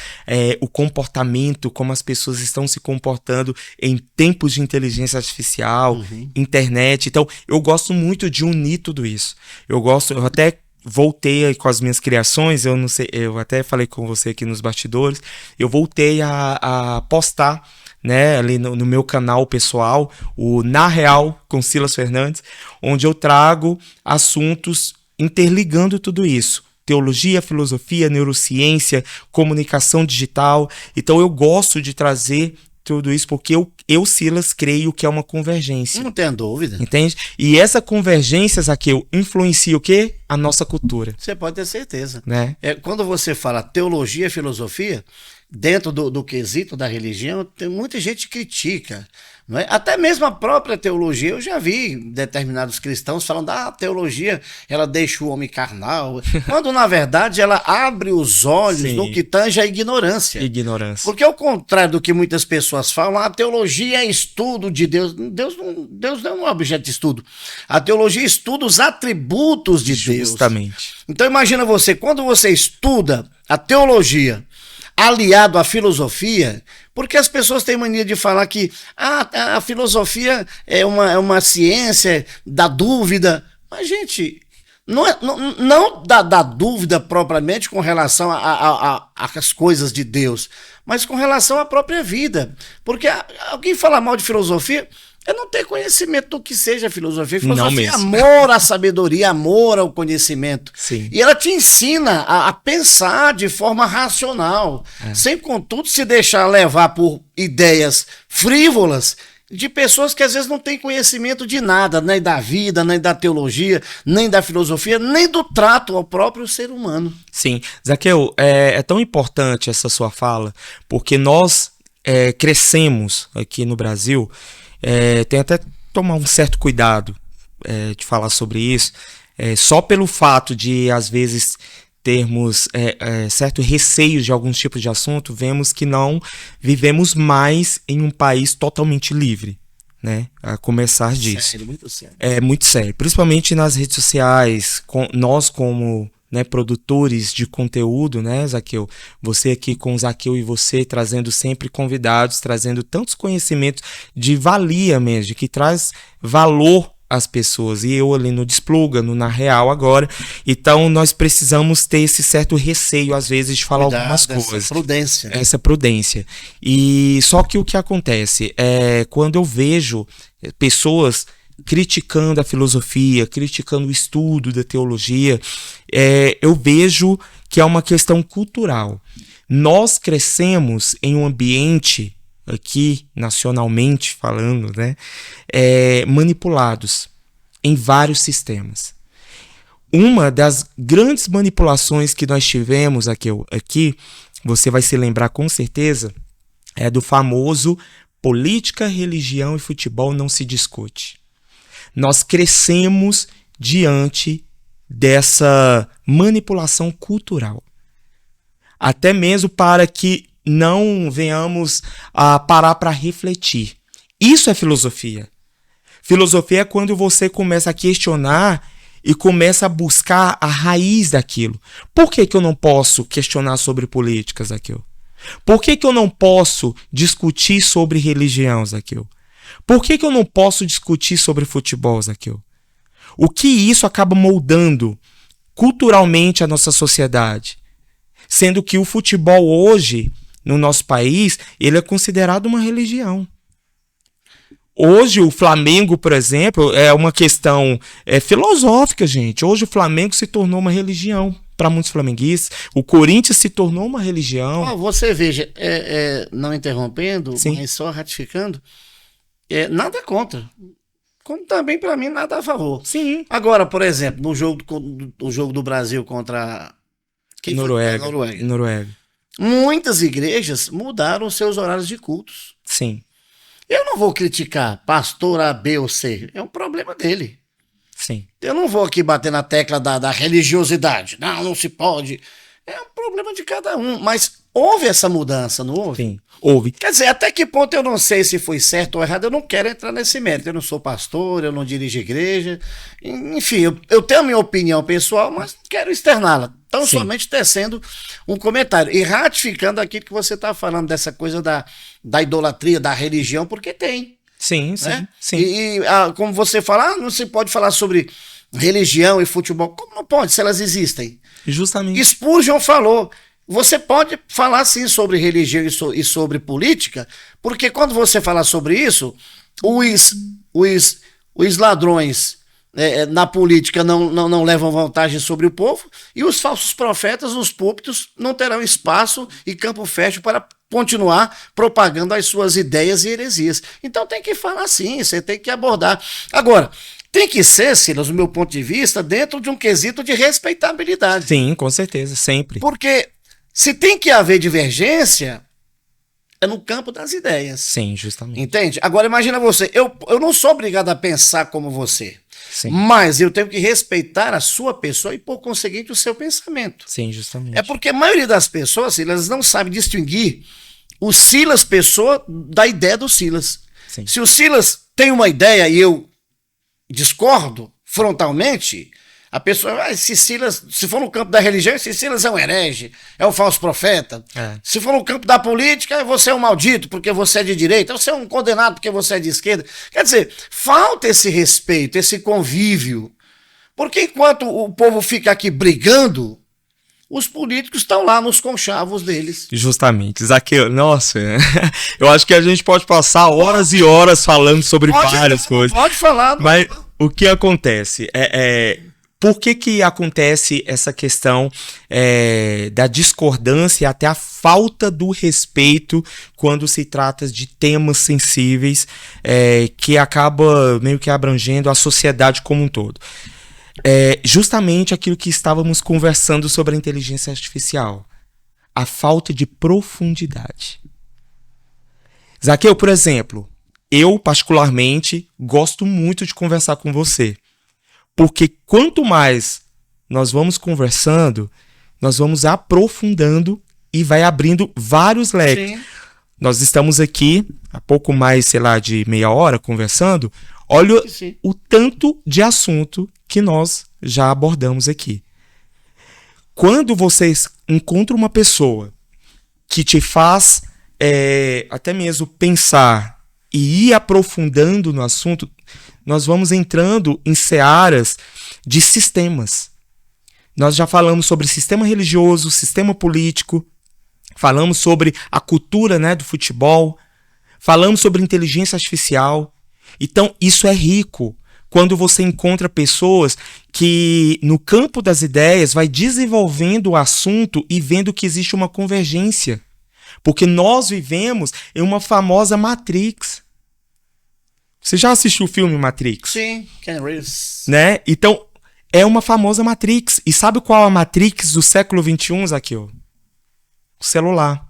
o comportamento, como as pessoas estão se comportando em tempos de inteligência artificial, internet. Então, eu gosto muito de unir tudo isso. Eu até voltei com as minhas criações, eu não sei, eu até falei com você aqui nos bastidores, eu voltei a postar, né, ali no meu canal pessoal, o Na Real com Silas Fernandes, onde eu trago assuntos interligando tudo isso. Teologia, filosofia, neurociência, comunicação digital. Então eu gosto de trazer tudo isso porque eu Silas, creio que é uma convergência. Não tenho dúvida. Entende? E essa convergência, Zaqueu, influencia o quê? A nossa cultura. Você pode ter certeza. Né? Quando você fala teologia e filosofia, dentro do quesito da religião, tem muita gente que critica. Não é? Até mesmo a própria teologia, eu já vi determinados cristãos falando, a teologia, ela deixa o homem carnal, quando na verdade ela abre os olhos Sim. no que tange a ignorância. Porque ao contrário do que muitas pessoas falam, a teologia é estudo de Deus. Deus não é um objeto de estudo. A teologia estuda os atributos de Deus. Justamente. Então imagina você, quando você estuda a teologia aliado à filosofia, porque as pessoas têm mania de falar que a filosofia é uma ciência da dúvida. Mas, gente, não da dúvida propriamente com relação às coisas de Deus, mas com relação à própria vida. Porque alguém fala mal de filosofia é não ter conhecimento do que seja filosofia. Filosofia é amor à sabedoria, amor ao conhecimento. Sim. E ela te ensina a pensar de forma racional, sem, contudo, se deixar levar por ideias frívolas de pessoas que às vezes não têm conhecimento de nada, nem da vida, nem da teologia, nem da filosofia, nem do trato ao próprio ser humano. Sim. Zaqueu, é tão importante essa sua fala, porque nós crescemos aqui no Brasil. Tem até que tomar um certo cuidado de falar sobre isso, só pelo fato de às vezes termos certo receio de alguns tipos de assunto, vemos que não vivemos mais em um país totalmente livre, né? A começar disso. Sério, muito sério. É muito sério, principalmente nas redes sociais, nós como, né, produtores de conteúdo, né, Zaqueu? Você aqui com o Zaqueu e você trazendo sempre convidados, trazendo tantos conhecimentos de valia mesmo, de que traz valor às pessoas. E eu ali no Despluga, no Na Real agora. Então nós precisamos ter esse certo receio às vezes de falar algumas coisas. Essa prudência. Essa prudência. E só que o que acontece é quando eu vejo pessoas criticando a filosofia, criticando o estudo da teologia, eu vejo que é uma questão cultural. Nós crescemos em um ambiente, aqui nacionalmente falando, né, manipulados em vários sistemas. Uma das grandes manipulações que nós tivemos aqui, você vai se lembrar com certeza, é do famoso política, religião e futebol não se discute. Nós crescemos diante dessa manipulação cultural. Até mesmo para que não venhamos a parar para refletir. Isso é filosofia. Filosofia é quando você começa a questionar e começa a buscar a raiz daquilo. Por que eu não posso questionar sobre políticas, Zaqueu? Por que eu não posso discutir sobre religião, Zaqueu? Por que eu não posso discutir sobre futebol, Zaqueu? O que isso acaba moldando culturalmente a nossa sociedade? Sendo que o futebol hoje, no nosso país, ele é considerado uma religião. Hoje o Flamengo, por exemplo, é uma questão filosófica, gente. Hoje o Flamengo se tornou uma religião para muitos flamenguistas. O Corinthians se tornou uma religião. Você veja, não interrompendo, Sim, mas só ratificando, nada contra. Como também, para mim, nada a favor. sim. Agora, por exemplo, no jogo do Brasil contra Noruega. Muitas igrejas mudaram seus horários de cultos. Sim, Eu não vou criticar pastor A, B ou C. É um problema dele. sim. Eu não vou aqui bater na tecla da religiosidade. Não se pode. É um problema de cada um. Mas houve essa mudança, não houve? Sim, houve. Quer dizer, até que ponto eu não sei se foi certo ou errado, eu não quero entrar nesse mérito. Eu não sou pastor, eu não dirijo igreja. Enfim, eu tenho a minha opinião pessoal, mas não quero externá-la. Então, Sim. somente tecendo um comentário e ratificando aquilo que você está falando, dessa coisa da idolatria, da religião, porque tem. Sim, sim, Né? sim. Como você fala, não se pode falar sobre religião e futebol. Como não pode, se elas existem? Justamente. Spurgeon falou, você pode falar sim sobre religião e sobre política, porque quando você falar sobre isso, os ladrões na política não levam vantagem sobre o povo, e os falsos profetas nos púlpitos não terão espaço e campo fértil para continuar propagando as suas ideias e heresias. Então tem que falar sim, você tem que abordar. Agora, tem que ser, Silas, do meu ponto de vista, dentro de um quesito de respeitabilidade. Sim, com certeza, sempre. Porque se tem que haver divergência, é no campo das ideias. Sim, justamente. Entende? Agora imagina você, eu não sou obrigado a pensar como você, Sim, mas eu tenho que respeitar a sua pessoa e, por conseguinte, o seu pensamento. sim, justamente. É porque a maioria das pessoas, Silas, não sabe distinguir o Silas pessoa da ideia do Silas. Sim. Se o Silas tem uma ideia e eu discordo frontalmente, a pessoa, se for no campo da religião, esse Silas é um herege, é um falso profeta. Se for no campo da política, você é um maldito porque você é de direita, você é um condenado porque você é de esquerda. Quer dizer, falta esse respeito, esse convívio. Porque enquanto o povo fica aqui brigando, os políticos estão lá nos conchavos deles. Justamente. Zaqueu, nossa, eu acho que a gente pode passar horas e horas falando sobre várias coisas. Pode falar. Mas o que acontece? Por que acontece essa questão da discordância e até a falta do respeito quando se trata de temas sensíveis que acaba meio que abrangendo a sociedade como um todo? Justamente aquilo que estávamos conversando sobre a inteligência artificial. A falta de profundidade. Zaqueu, por exemplo, eu particularmente gosto muito de conversar com você. Porque quanto mais nós vamos conversando, nós vamos aprofundando e vai abrindo vários leques. Sim. Nós estamos aqui há pouco mais, sei lá, de meia hora conversando. Olha o tanto de assunto que nós já abordamos aqui. Quando vocês encontram uma pessoa que te faz até mesmo pensar e ir aprofundando no assunto, nós vamos entrando em searas de sistemas. Nós já falamos sobre sistema religioso, sistema político, falamos sobre a cultura, né, do futebol, falamos sobre inteligência artificial. Então, isso é rico quando você encontra pessoas que, no campo das ideias, vai desenvolvendo o assunto e vendo que existe uma convergência. Porque nós vivemos em uma famosa Matrix. Você já assistiu o filme Matrix? Sim, Ken Reeves. Né? Então, é uma famosa Matrix. E sabe qual é a Matrix do século XXI, Zaqueu? O celular.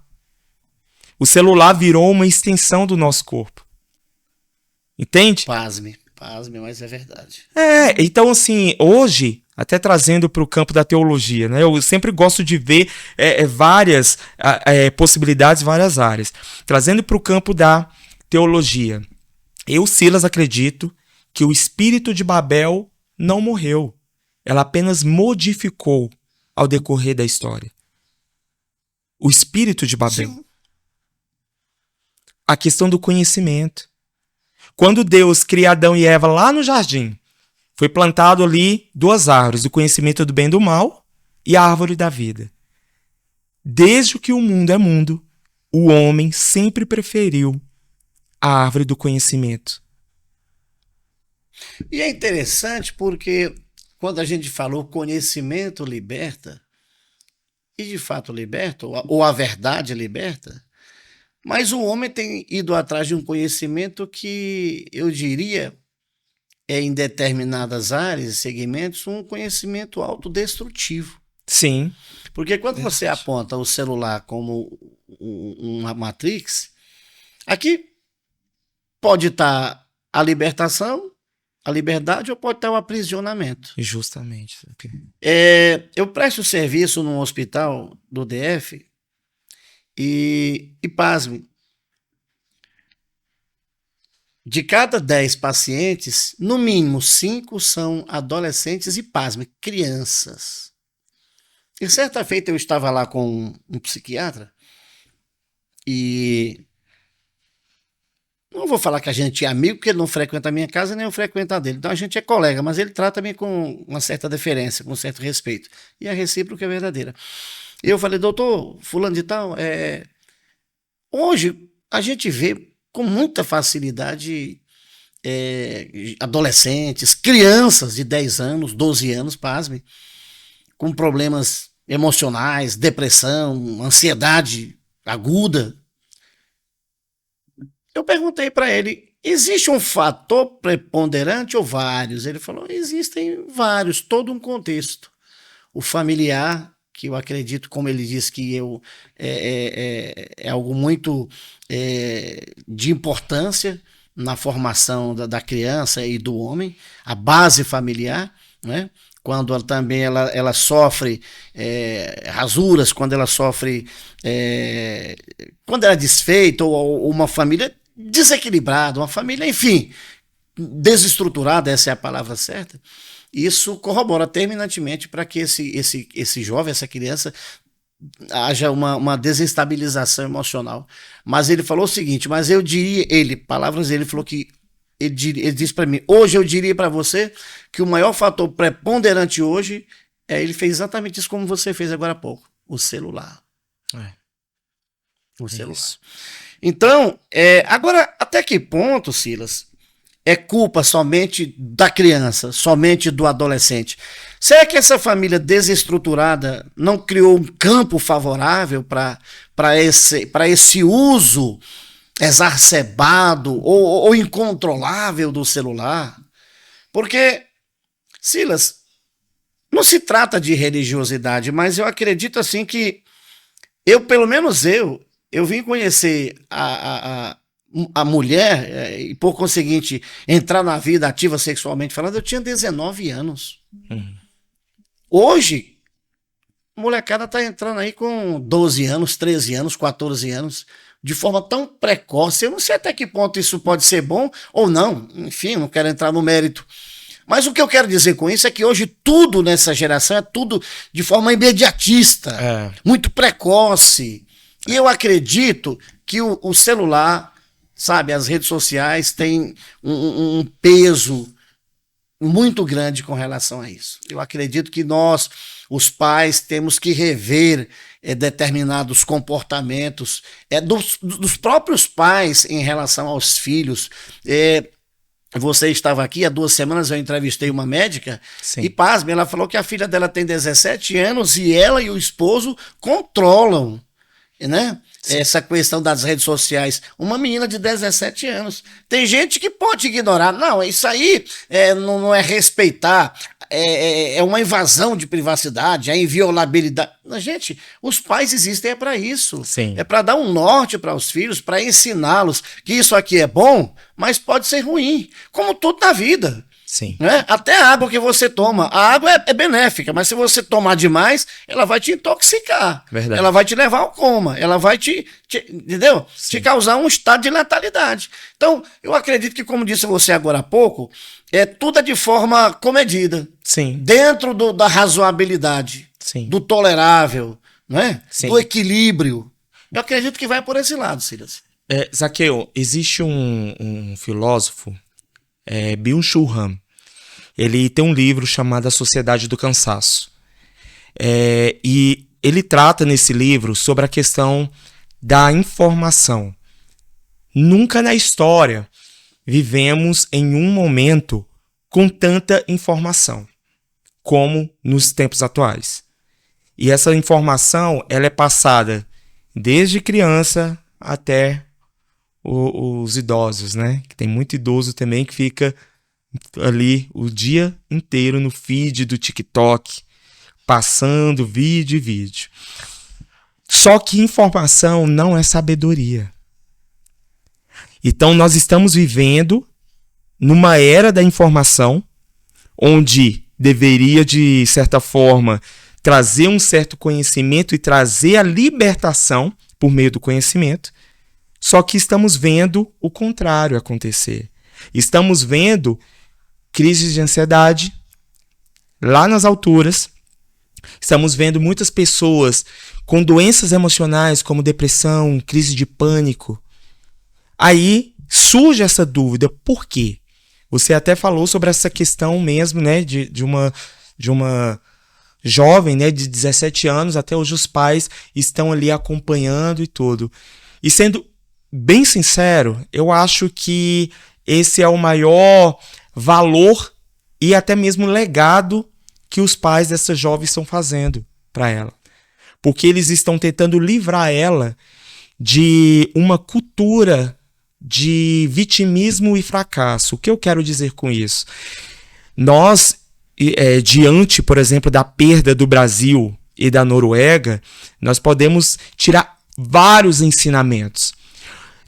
O celular virou uma extensão do nosso corpo. Entende? Pasme, mas é verdade. Então assim, hoje, até trazendo para o campo da teologia, né? Eu sempre gosto de ver várias possibilidades, várias áreas. Trazendo para o campo da teologia. Eu, Silas, acredito que o espírito de Babel não morreu. Ela apenas modificou ao decorrer da história. O espírito de Babel. Sim. A questão do conhecimento. Quando Deus cria Adão e Eva lá no jardim, foi plantado ali 2 árvores, do conhecimento do bem e do mal e a árvore da vida. Desde que o mundo é mundo, o homem sempre preferiu a árvore do conhecimento. E é interessante porque quando a gente falou conhecimento liberta, e de fato liberta, ou a verdade liberta, mas o homem tem ido atrás de um conhecimento que, eu diria, em determinadas áreas e segmentos, um conhecimento autodestrutivo. Sim. Porque quando você aponta o celular como uma Matrix, aqui pode estar a libertação, a liberdade, ou pode estar o aprisionamento. Justamente. Eu presto serviço num hospital do DF e pasme, de cada 10 pacientes, no mínimo 5 são adolescentes e, pasme, crianças. E certa feita eu estava lá com um psiquiatra e não vou falar que a gente é amigo, porque ele não frequenta a minha casa, nem eu frequento a dele. Então a gente é colega, mas ele trata-me com uma certa deferência, com um certo respeito. E a recíproca é verdadeira. E eu falei, doutor, fulano de tal, hoje a gente vê com muita facilidade adolescentes, crianças de 10 anos, 12 anos, pasme, com problemas emocionais, depressão, ansiedade aguda. Eu perguntei para ele, existe um fator preponderante ou vários? Ele falou, existem vários, todo um contexto. O familiar, que eu acredito, como ele disse, que é algo muito de importância na formação da criança e do homem, a base familiar, né? Quando ela sofre rasuras, quando ela sofre, quando ela é desfeita, ou uma família desequilibrada, uma família, enfim, desestruturada, essa é a palavra certa, isso corrobora terminantemente para que esse jovem, essa criança, haja uma desestabilização emocional. Mas ele falou o seguinte, mas eu diria, palavras dele, falou que ele disse para mim, hoje eu diria para você que o maior fator preponderante hoje ele fez exatamente isso como você fez agora há pouco, o celular. O celular. Isso. Então, agora, até que ponto, Silas, é culpa somente da criança, somente do adolescente? Será que essa família desestruturada não criou um campo favorável para esse uso exacerbado ou incontrolável do celular? Porque, Silas, não se trata de religiosidade, mas eu acredito assim que pelo menos eu vim conhecer a mulher e, por conseguinte, entrar na vida ativa sexualmente falando, eu tinha 19 anos. Hoje, a molecada tá entrando aí com 12 anos, 13 anos, 14 anos. de forma tão precoce. Eu não sei até que ponto isso pode ser bom ou não, enfim, não quero entrar no mérito. Mas o que eu quero dizer com isso é que hoje tudo nessa geração é tudo de forma imediatista, muito precoce. E eu acredito que o celular, sabe, as redes sociais têm um peso muito grande com relação a isso. Eu acredito que nós, os pais, temos que rever determinados comportamentos dos próprios pais em relação aos filhos. Você estava aqui, há 2 semanas eu entrevistei uma médica. Sim. E pasme, ela falou que a filha dela tem 17 anos e ela e o esposo controlam, né? Essa questão das redes sociais. Uma menina de 17 anos. Tem gente que pode ignorar. Não, isso aí não é respeitar. É uma invasão de privacidade, é inviolabilidade. Gente, os pais existem para isso. Sim. É para dar um norte para os filhos, para ensiná-los que isso aqui é bom, mas pode ser ruim. Como tudo na vida. Sim. Né? Até a água que você toma. A água é benéfica, mas se você tomar demais, ela vai te intoxicar. Verdade. Ela vai te levar ao coma. Ela vai entendeu? Sim. Te causar um estado de letalidade. Então, eu acredito que, como disse você agora há pouco, tudo é de forma comedida. Sim. Dentro da razoabilidade. Sim. Do tolerável, né? Sim. Do equilíbrio. Eu acredito que vai por esse lado, Silas. Zaqueu, existe um filósofo, Byung-Chul Han. Ele tem um livro chamado A Sociedade do Cansaço. E ele trata nesse livro sobre a questão da informação. Nunca na história vivemos em um momento com tanta informação como nos tempos atuais. E essa informação ela é passada desde criança até os idosos, né? Que tem muito idoso também que fica ali o dia inteiro no feed do TikTok, passando vídeo e vídeo. Só que informação não é sabedoria. Então nós estamos vivendo numa era da informação, onde deveria, de certa forma, trazer um certo conhecimento e trazer a libertação por meio do conhecimento. Só que estamos vendo o contrário acontecer. Estamos vendo crises de ansiedade lá nas alturas. Estamos vendo muitas pessoas com doenças emocionais como depressão, crise de pânico. Aí surge essa dúvida, por quê? Você até falou sobre essa questão mesmo, né, de uma jovem, né, de 17 anos, até hoje os pais estão ali acompanhando e tudo. E sendo bem sincero, eu acho que esse é o maior valor e até mesmo legado que os pais dessa jovem estão fazendo para ela. Porque eles estão tentando livrar ela de uma cultura de vitimismo e fracasso. O que eu quero dizer com isso? Nós, diante, por exemplo, da perda do Brasil e da Noruega, nós podemos tirar vários ensinamentos.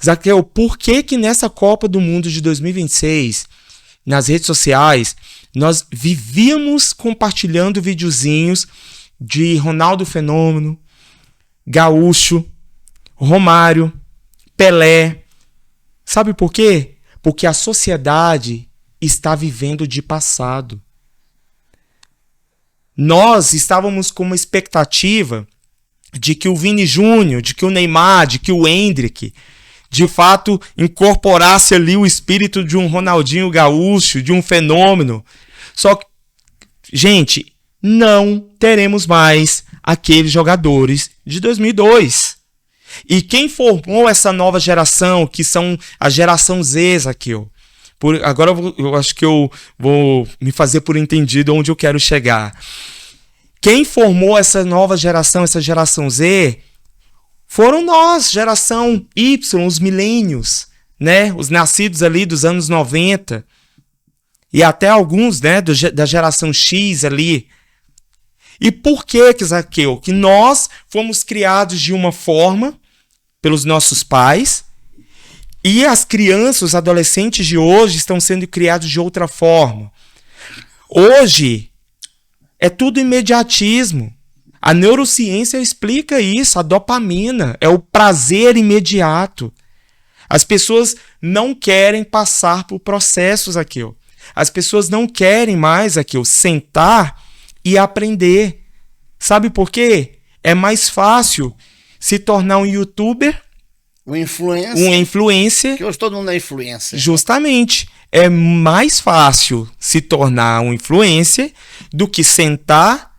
Zaqueu, por que nessa Copa do Mundo de 2026, nas redes sociais, nós vivíamos compartilhando videozinhos de Ronaldo Fenômeno, Gaúcho, Romário, Pelé? Sabe por quê? Porque a sociedade está vivendo de passado. Nós estávamos com uma expectativa de que o Vini Júnior, de que o Neymar, de que o Endrick, de fato, incorporasse ali o espírito de um Ronaldinho Gaúcho, de um Fenômeno. Só que, gente, não teremos mais aqueles jogadores de 2002. E quem formou essa nova geração, que são a geração Z, Zaqueu? Agora eu acho que eu vou me fazer por entendido onde eu quero chegar. Quem formou essa nova geração, essa geração Z, foram nós, geração Y, os milênios, né? Os nascidos ali dos anos 90. E até alguns, né, da geração X ali. E por que, Zaqueu? Que nós fomos criados de uma forma pelos nossos pais, e as crianças, os adolescentes de hoje estão sendo criados de outra forma. Hoje é tudo imediatismo. A neurociência explica isso, a dopamina é o prazer imediato. As pessoas não querem passar por processos aqui, ó. As pessoas não querem mais aqui, ó, sentar e aprender. Sabe por quê? É mais fácil se tornar um youtuber, um influencer. Que hoje todo mundo é influencer. Justamente. É mais fácil se tornar um influencer do que sentar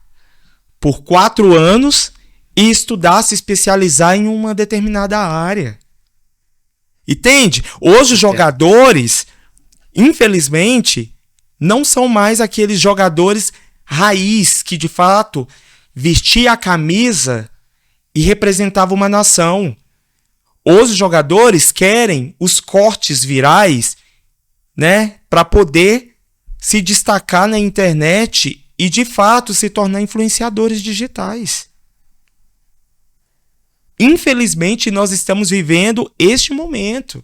por 4 anos e estudar, se especializar em uma determinada área. Entende? Hoje os jogadores, infelizmente, não são mais aqueles jogadores raiz que, de fato, vestia a camisa e representava uma nação. Hoje os jogadores querem os cortes virais, né, para poder se destacar na internet e, de fato, se tornar influenciadores digitais. Infelizmente, nós estamos vivendo este momento.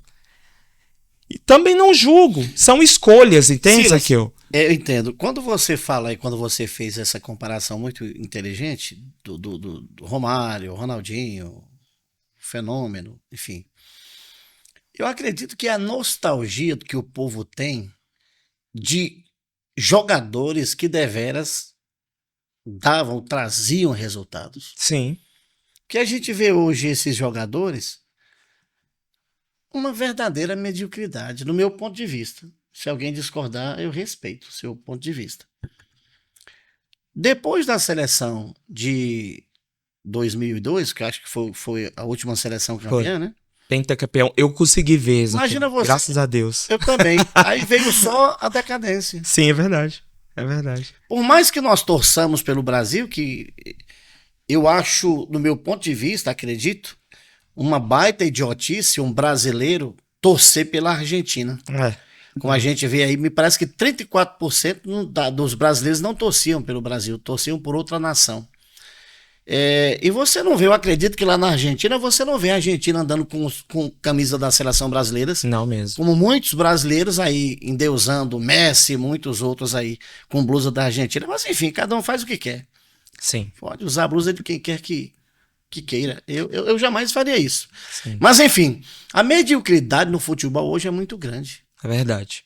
E também não julgo. São escolhas, entende, Zaqueu? Eu entendo. Quando você fala e quando você fez essa comparação muito inteligente do Romário, Ronaldinho, Fenômeno, enfim. Eu acredito que a nostalgia que o povo tem de jogadores que deveras traziam resultados. Sim. Que a gente vê hoje esses jogadores uma verdadeira mediocridade, no meu ponto de vista. Se alguém discordar, eu respeito o seu ponto de vista. Depois da seleção de 2002, que eu acho que foi a última seleção campeã, né? Pentacampeão. Eu consegui ver, imagina você. Graças a Deus. Eu também. Aí veio só a decadência. Sim, é verdade. É verdade. Por mais que nós torçamos pelo Brasil, que eu acho, no meu ponto de vista, acredito, uma baita idiotice um brasileiro torcer pela Argentina. Como a gente vê aí, me parece que 34% dos brasileiros não torciam pelo Brasil, torciam por outra nação. E você não vê, eu acredito que lá na Argentina, você não vê a Argentina andando com camisa da seleção brasileira. Não mesmo. Como muitos brasileiros aí, endeusando Messi e muitos outros aí com blusa da Argentina. Mas enfim, cada um faz o que quer. Sim. Pode usar a blusa de quem quer que queira. Eu jamais faria isso. Sim. Mas enfim, a mediocridade no futebol hoje é muito grande. É verdade.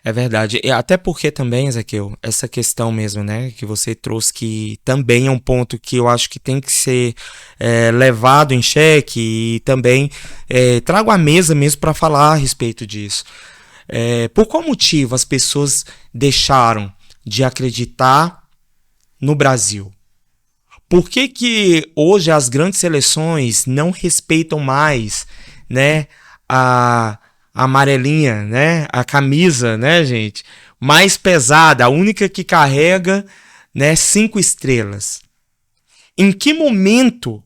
É verdade. E até porque também, Ezequiel, essa questão mesmo, né, que você trouxe, que também é um ponto que eu acho que tem que ser levado em xeque e também trago à mesa mesmo para falar a respeito disso. Por qual motivo as pessoas deixaram de acreditar no Brasil? Por que hoje as grandes seleções não respeitam mais, né, a amarelinha, né, a camisa, né, gente, mais pesada, a única que carrega, né, 5 estrelas? Em que momento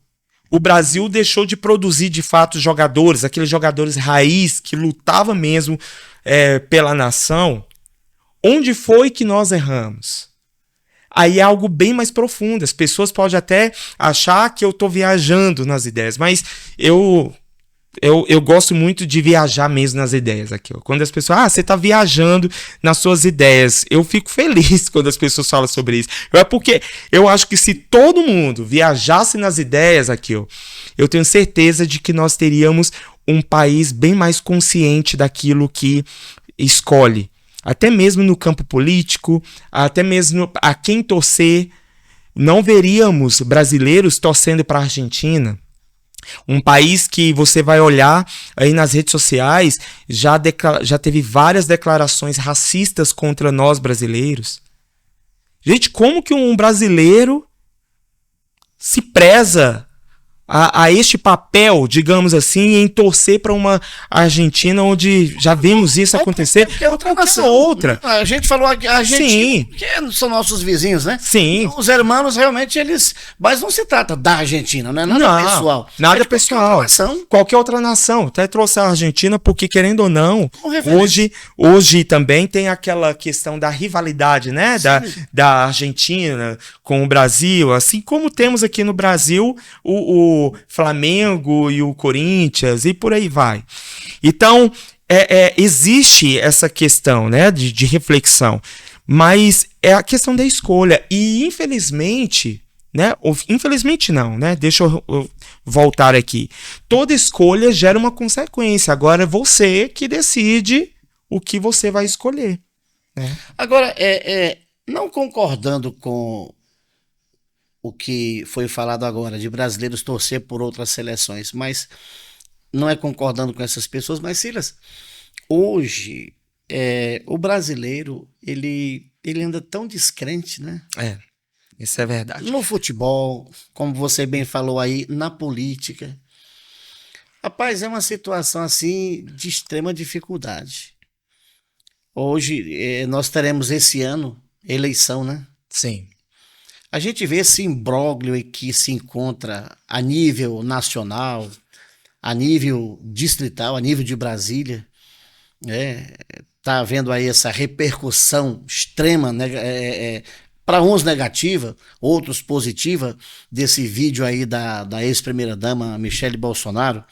o Brasil deixou de produzir de fato jogadores, aqueles jogadores raiz que lutavam mesmo pela nação? Onde foi que nós erramos? Aí é algo bem mais profundo. As pessoas podem até achar que eu estou viajando nas ideias, mas eu gosto muito de viajar mesmo nas ideias aqui. Ó. Quando as pessoas, você está viajando nas suas ideias, eu fico feliz quando as pessoas falam sobre isso. É porque eu acho que se todo mundo viajasse nas ideias aqui, ó, eu tenho certeza de que nós teríamos um país bem mais consciente daquilo que escolhe. Até mesmo no campo político, até mesmo a quem torcer. Não veríamos brasileiros torcendo para a Argentina. Um país que você vai olhar aí nas redes sociais, já teve várias declarações racistas contra nós brasileiros. Gente, como que um brasileiro se preza a este papel, digamos assim, em torcer para uma Argentina onde já vimos isso acontecer? É outra nação. Outra. A gente falou a Argentina, Sim. que são nossos vizinhos, né? Sim. Os hermanos realmente eles... Mas não se trata da Argentina, não é nada pessoal. Nada pessoal. Qualquer outra nação. Até trouxe a Argentina porque, querendo ou não, hoje também tem aquela questão da rivalidade, né? Da Argentina com o Brasil. Assim como temos aqui no Brasil o Flamengo e o Corinthians e por aí vai. Então, existe essa questão, né, de reflexão, mas é a questão da escolha. E, infelizmente, né? Infelizmente não, né? Deixa eu voltar aqui. Toda escolha gera uma consequência. Agora é você que decide o que você vai escolher, né? Agora, não concordando com o que foi falado agora, de brasileiros torcer por outras seleções, mas não é concordando com essas pessoas, mas Silas, hoje o brasileiro, ele anda tão descrente, né? Isso é verdade. No futebol, como você bem falou aí, na política. Rapaz, é uma situação assim de extrema dificuldade. Hoje, nós teremos esse ano eleição, né? Sim. A gente vê esse imbróglio que se encontra a nível nacional, a nível distrital, a nível de Brasília. Tá havendo aí essa repercussão extrema, né? Para uns negativa, outros positiva, desse vídeo aí da ex-primeira-dama Michele Bolsonaro,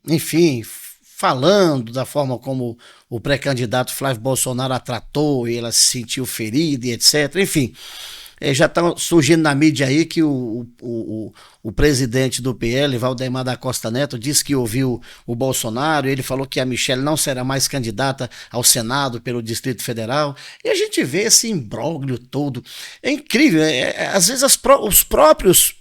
enfim, falando da forma como o pré-candidato Flávio Bolsonaro a tratou e ela se sentiu ferida e etc. Enfim, já está surgindo na mídia aí que o presidente do PL, Valdemar da Costa Neto, disse que ouviu o Bolsonaro, e ele falou que a Michele não será mais candidata ao Senado pelo Distrito Federal, e a gente vê esse imbróglio todo. É incrível, às vezes os próprios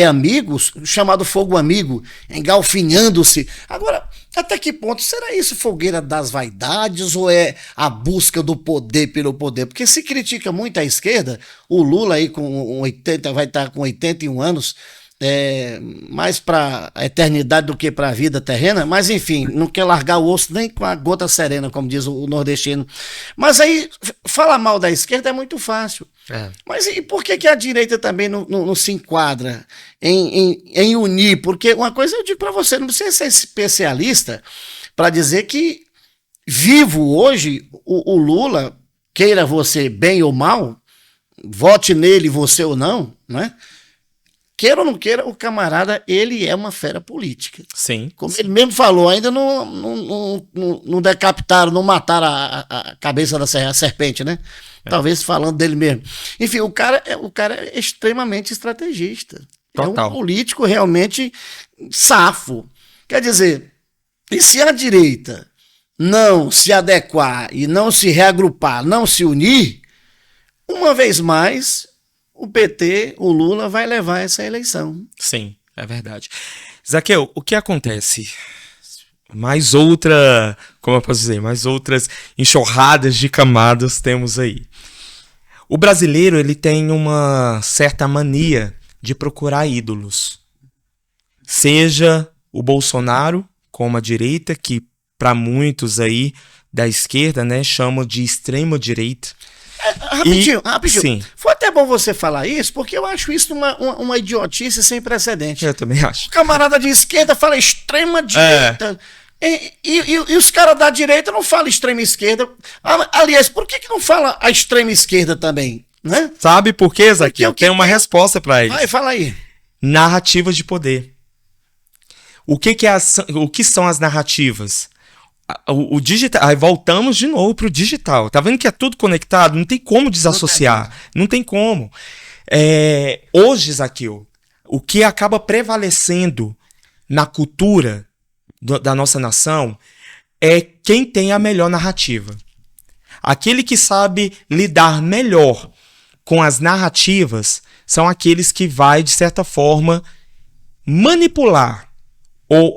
amigos, chamado fogo amigo, engalfinhando-se. Agora, até que ponto será isso fogueira das vaidades ou é a busca do poder pelo poder? Porque se critica muito a esquerda, o Lula aí vai estar com 81 anos, mais para a eternidade do que para a vida terrena, mas enfim, não quer largar o osso nem com a gota serena, como diz o nordestino. Mas aí, falar mal da esquerda é muito fácil. Mas e por que a direita também não se enquadra em unir? Porque uma coisa eu digo para você, não precisa ser especialista para dizer que vivo hoje o Lula, queira você bem ou mal, vote nele você ou não, né? Queira ou não queira, o camarada, ele é uma fera política. Sim. Como ele mesmo falou, ainda não decapitaram, não mataram a cabeça da serpente, né? Talvez falando dele mesmo. Enfim, o cara é extremamente estrategista. Total. É um político realmente safo. Quer dizer, e se a direita não se adequar e não se reagrupar, não se unir, uma vez mais, o PT, o Lula, vai levar essa eleição. Sim, é verdade. Zaqueu, o que acontece? Mais outra, como eu posso dizer, mais outras enxurradas de camadas temos aí. O brasileiro, ele tem uma certa mania de procurar ídolos. Seja o Bolsonaro, como a direita, que para muitos aí da esquerda, né, chamam de extrema direita. Rapidinho. Sim. Foi até bom você falar isso, porque eu acho isso uma idiotice sem precedente. Eu também acho. O camarada de esquerda fala extrema direita. E os caras da direita não falam extrema esquerda. Aliás, por que não fala a extrema esquerda também? Né? Sabe por quê, Zaqueu? Tem uma resposta para isso. Vai, fala aí. Narrativas de poder. O que são as narrativas? O digital, aí voltamos de novo pro digital. Tá vendo que é tudo conectado? Não tem como desassociar. Não tem como. Hoje, Zaqueu, o que acaba prevalecendo na cultura da nossa nação é quem tem a melhor narrativa. Aquele que sabe lidar melhor com as narrativas são aqueles que vai, de certa forma, manipular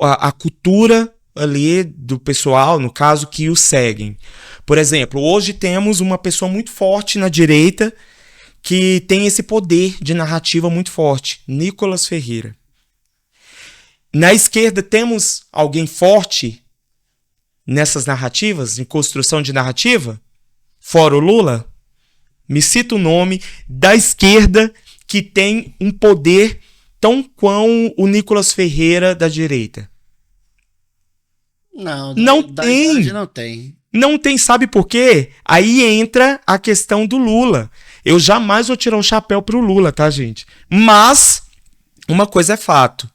a cultura ali do pessoal, no caso, que o seguem. Por exemplo, hoje temos uma pessoa muito forte na direita que tem esse poder de narrativa muito forte, Nicolas Ferreira. Na esquerda temos alguém forte nessas narrativas, em construção de narrativa? Fora o Lula? Me cita o nome da esquerda que tem um poder tão quão o Nicolas Ferreira da direita. Não tem. Não tem. Não tem, sabe por quê? Aí entra a questão do Lula. Eu jamais vou tirar o chapéu pro Lula, tá, gente? Mas uma coisa é fato.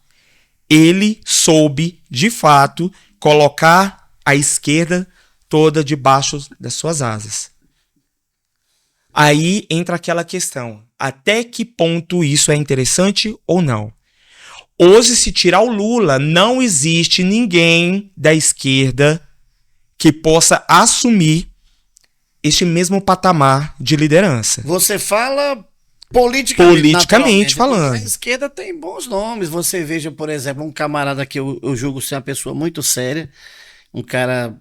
Ele soube, de fato, colocar a esquerda toda debaixo das suas asas. Aí entra aquela questão. até que ponto isso é interessante ou não. Hoje, se tirar o Lula, não existe ninguém da esquerda que possa assumir este mesmo patamar de liderança. Você fala politicamente falando. A esquerda tem bons nomes. Você veja, por exemplo, um camarada que eu julgo ser uma pessoa muito séria, um cara,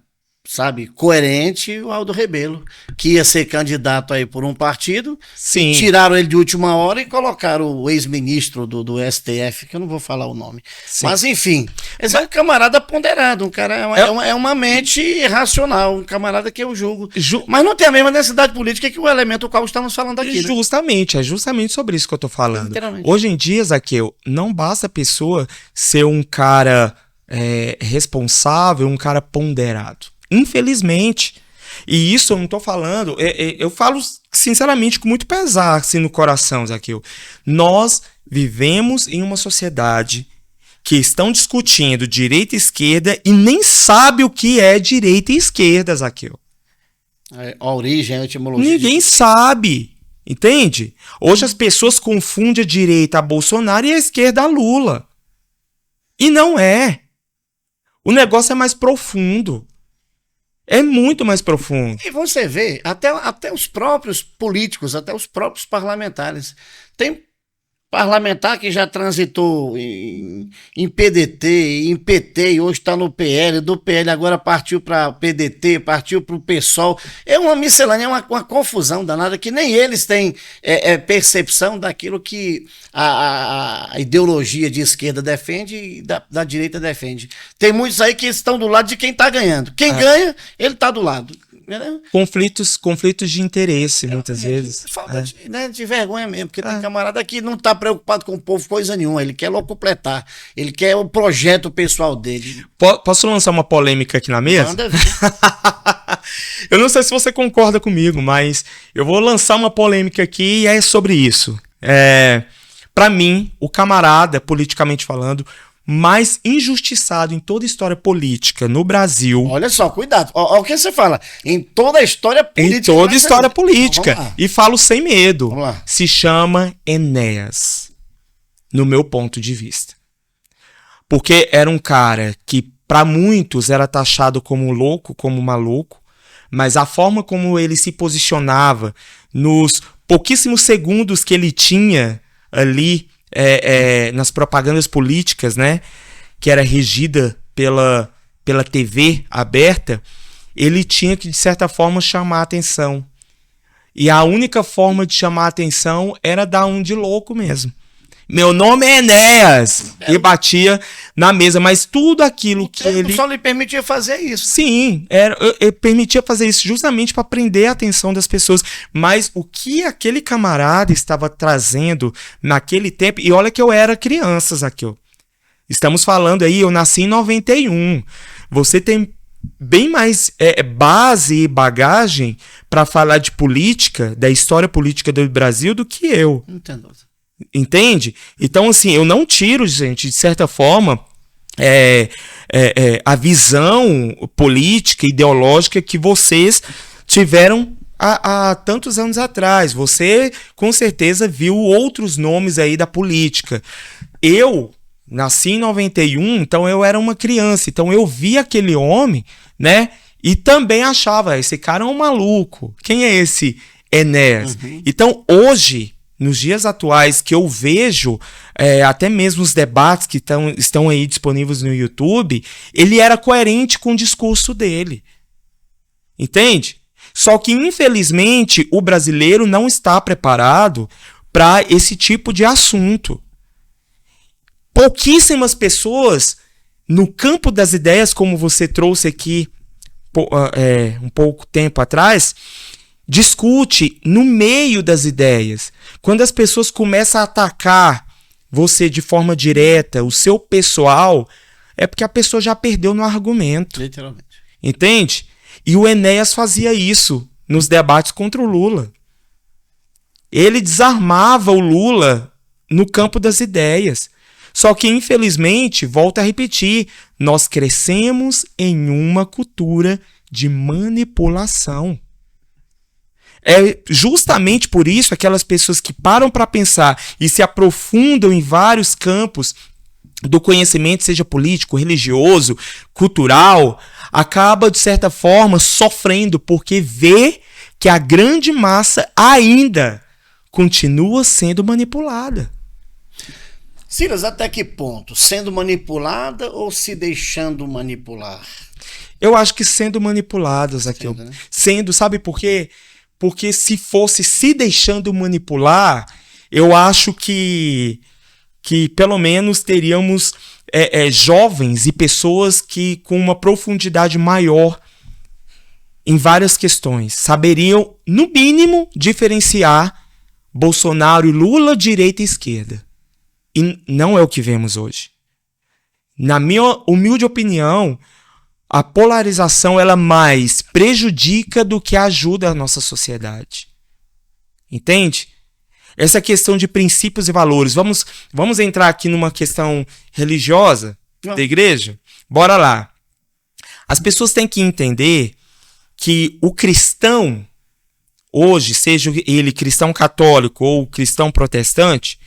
sabe, coerente, o Aldo Rebelo, que ia ser candidato aí por um partido. Sim. Tiraram ele de última hora e colocaram o ex-ministro do STF, que eu não vou falar o nome. Sim. Mas, enfim, esse é um camarada ponderado, um cara é uma mente racional, um camarada que eu julgo. Mas não tem a mesma necessidade política que o elemento qual estamos falando aqui. Justamente, né? É justamente sobre isso que eu tô falando. Hoje em dia, Zaqueu, não basta a pessoa ser um cara responsável, um cara ponderado. Infelizmente. E isso eu não tô falando, eu falo sinceramente com muito pesar assim, no coração, Zaqueu. Nós vivemos em uma sociedade que estão discutindo direita e esquerda e nem sabe o que é direita e esquerda, Zaqueu. A origem, a etimologia. Ninguém sabe, entende? Hoje as pessoas confundem a direita a Bolsonaro e a esquerda a Lula. E não é. O negócio é mais profundo. É muito mais profundo. E você vê, até os próprios políticos, até os próprios parlamentares. Tem parlamentar que já transitou em PDT, em PT, e hoje está no PL, do PL agora partiu para PDT, partiu para o PSOL. É uma miscelânea, é uma confusão danada que nem eles têm percepção daquilo que a ideologia de esquerda defende e da direita defende. Tem muitos aí que estão do lado de quem está ganhando. Quem ganha, ele está do lado. Conflitos de interesse, muitas vezes. Falta de vergonha mesmo, porque tem camarada que não está preocupado com o povo coisa nenhuma, ele quer logo completar, ele quer o projeto pessoal dele. Posso lançar uma polêmica aqui na mesa? Manda ver. Eu não sei se você concorda comigo, mas eu vou lançar uma polêmica aqui e é sobre isso. Para mim, o camarada, politicamente falando, mais injustiçado em toda a história política no Brasil. Olha só, cuidado. Olha o que você fala. Em toda a história política. Em toda a história política. E falo sem medo. Se chama Enéas. No meu ponto de vista. Porque era um cara que, para muitos, era taxado como louco, como maluco. Mas a forma como ele se posicionava nos pouquíssimos segundos que ele tinha ali nas propagandas políticas, né, que era regida pela TV aberta, ele tinha que, de certa forma, chamar a atenção. E a única forma de chamar a atenção era dar um de louco mesmo. Meu nome é Enéas! E batia na mesa, mas tudo aquilo que ele... só lhe permitia fazer isso. Sim, permitia fazer isso justamente para prender a atenção das pessoas. Mas o que aquele camarada estava trazendo naquele tempo... E olha que eu era criança, Zaqueu. Estamos falando aí, eu nasci em 91. Você tem bem mais base e bagagem para falar de política, da história política do Brasil, do que eu. Entendo. Entende? Então, assim, eu não tiro, gente, de certa forma, a visão política, ideológica que vocês tiveram há tantos anos atrás. Você, com certeza, viu outros nomes aí da política. Eu nasci em 91, então eu era uma criança. Então eu vi aquele homem, né? E também achava, esse cara é um maluco. Quem é esse Enéas? Uhum. Então, hoje... Nos dias atuais que eu vejo, até mesmo os debates que estão aí disponíveis no YouTube, ele era coerente com o discurso dele. Entende? Só que, infelizmente, o brasileiro não está preparado para esse tipo de assunto. Pouquíssimas pessoas, no campo das ideias, como você trouxe aqui um pouco tempo atrás, discute no meio das ideias. Quando as pessoas começam a atacar você de forma direta, o seu pessoal, é porque a pessoa já perdeu no argumento. Literalmente. Entende? E o Enéas fazia isso nos debates contra o Lula. Ele desarmava o Lula no campo das ideias. Só que, infelizmente, volto a repetir, nós crescemos em uma cultura de manipulação. É justamente por isso aquelas pessoas que param para pensar e se aprofundam em vários campos do conhecimento, seja político, religioso, cultural, acaba, de certa forma, sofrendo porque vê que a grande massa ainda continua sendo manipulada. Silas, até que ponto? Sendo manipulada ou se deixando manipular? Eu acho que sendo manipuladas aqui. Sendo, né? Sendo, sabe por quê? Porque se fosse se deixando manipular, eu acho que pelo menos teríamos jovens e pessoas que com uma profundidade maior em várias questões saberiam, no mínimo, diferenciar Bolsonaro e Lula, direita e esquerda. E não é o que vemos hoje. Na minha humilde opinião, a polarização ela mais prejudica do que ajuda a nossa sociedade. Entende? Essa questão de princípios e valores. Vamos entrar aqui numa questão religiosa da igreja? Bora lá. As pessoas têm que entender que o cristão, hoje, seja ele cristão católico ou cristão protestante,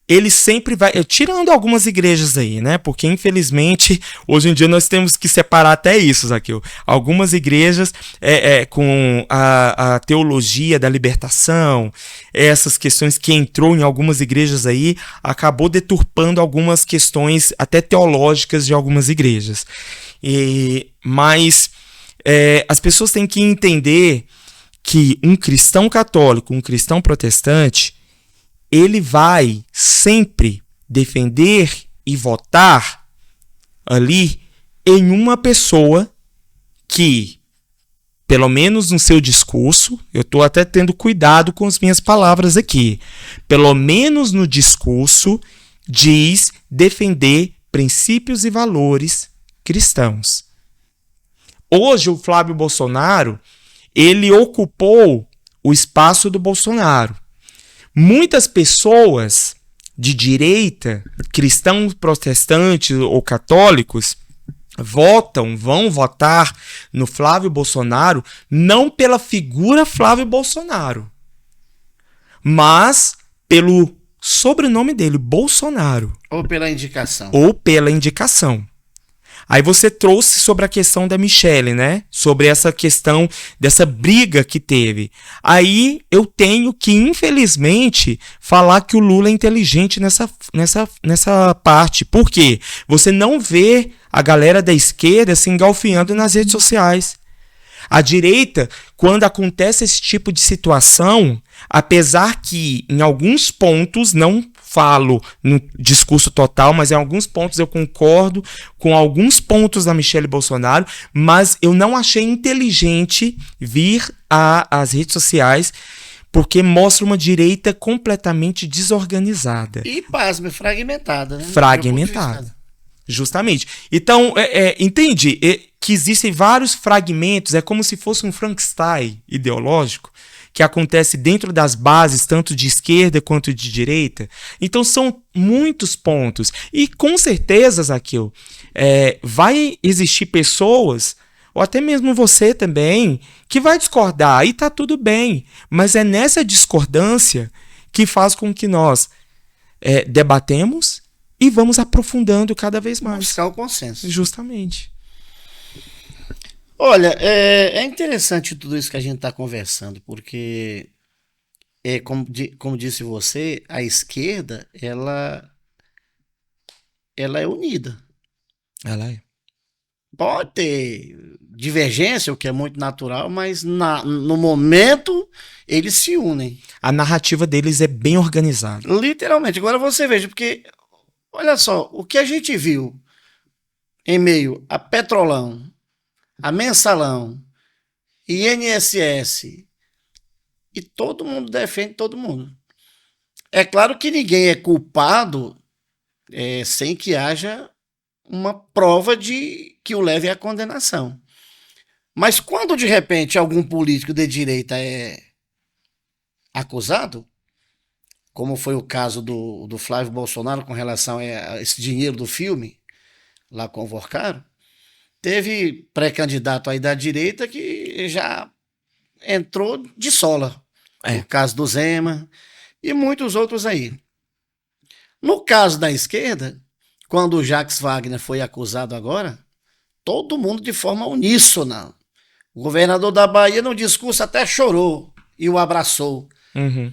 ele sempre vai... Tirando algumas igrejas aí, né? Porque, infelizmente, hoje em dia nós temos que separar até isso, Zaqueu. Algumas igrejas com a teologia da libertação, essas questões que entrou em algumas igrejas aí, acabou deturpando algumas questões até teológicas de algumas igrejas. Mas as pessoas têm que entender que um cristão católico, um cristão protestante, ele vai sempre defender e votar ali em uma pessoa que, pelo menos no seu discurso, eu estou até tendo cuidado com as minhas palavras aqui, pelo menos no discurso, diz defender princípios e valores cristãos. Hoje o Flávio Bolsonaro, ele ocupou o espaço do Bolsonaro. Muitas pessoas de direita, cristãos protestantes ou católicos, vão votar no Flávio Bolsonaro não pela figura Flávio Bolsonaro, mas pelo sobrenome dele, Bolsonaro. Ou pela indicação. Ou pela indicação. Aí você trouxe sobre a questão da Michelle, né? Sobre essa questão dessa briga que teve. Aí eu tenho que, infelizmente, falar que o Lula é inteligente nessa parte. Por quê? Você não vê a galera da esquerda se engalfinhando nas redes sociais. A direita, quando acontece esse tipo de situação, apesar que em alguns pontos, não falo no discurso total, mas em alguns pontos eu concordo com alguns pontos da Michelle Bolsonaro, mas eu não achei inteligente vir às redes sociais, porque mostra uma direita completamente desorganizada. E, pasme, fragmentada, né? Fragmentada. Justamente. Então, entende? Que existem vários fragmentos, é como se fosse um Frankenstein ideológico, que acontece dentro das bases, tanto de esquerda quanto de direita. Então, são muitos pontos. E, com certeza, Zaqueu, vai existir pessoas, ou até mesmo você também, que vai discordar, e tá tudo bem. Mas é nessa discordância que faz com que nós debatemos e vamos aprofundando cada vez mais. Buscar o consenso. Justamente. Olha, é interessante tudo isso que a gente está conversando, porque, como disse você, a esquerda, ela é unida. Ela é. Pode ter divergência, o que é muito natural, mas no momento eles se unem. A narrativa deles é bem organizada. Literalmente. Agora você veja, porque, olha só, o que a gente viu em meio a Petrolão, a Mensalão, INSS, e todo mundo defende todo mundo. É claro que ninguém é culpado sem que haja uma prova que o leve à condenação. Mas quando de repente algum político de direita é acusado, como foi o caso do Flávio Bolsonaro com relação a esse dinheiro do filme, lá com o Vorcaro, teve pré-candidato aí da direita que já entrou de sola. É. O caso do Zema e muitos outros aí. No caso da esquerda, quando o Jacques Wagner foi acusado agora, todo mundo de forma uníssona. O governador da Bahia, no discurso, até chorou e o abraçou. Uhum.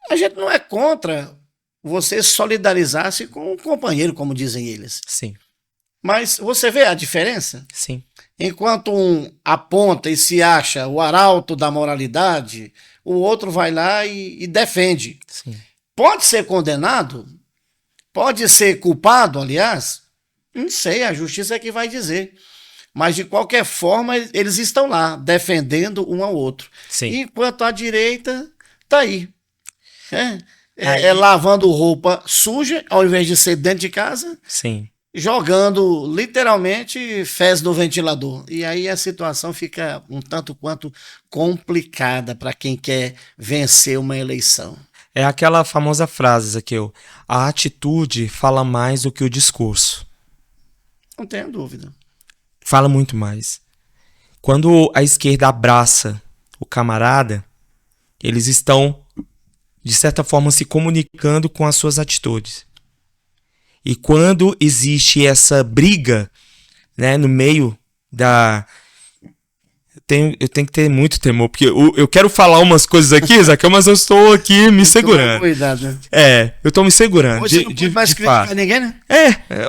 A gente não é contra você solidarizar-se com um companheiro, como dizem eles. Sim, Mas você vê a diferença? sim. Enquanto um aponta e se acha o arauto da moralidade, o outro vai lá e defende. Sim. Pode ser condenado? Pode ser culpado, aliás? Não sei, a justiça é que vai dizer. Mas, de qualquer forma, eles estão lá, defendendo um ao outro. Sim. Enquanto a direita está aí. Aí- Lavando roupa suja, ao invés de ser dentro de casa, Sim. jogando literalmente fezes no ventilador. E aí a situação fica um tanto quanto complicada para quem quer vencer uma eleição. É aquela famosa frase, Zaqueu, a atitude fala mais do que o discurso. Não tenho dúvida. Fala muito mais. Quando a esquerda abraça o camarada, eles estão, de certa forma, se comunicando com as suas atitudes. E quando existe essa briga, né, no meio da... Eu tenho que ter muito temor, porque eu quero falar umas coisas aqui, Zaqueu, mas eu estou aqui me segurando. Cuidado, né? Eu estou me segurando. Hoje você não pode mais criticar ninguém, né?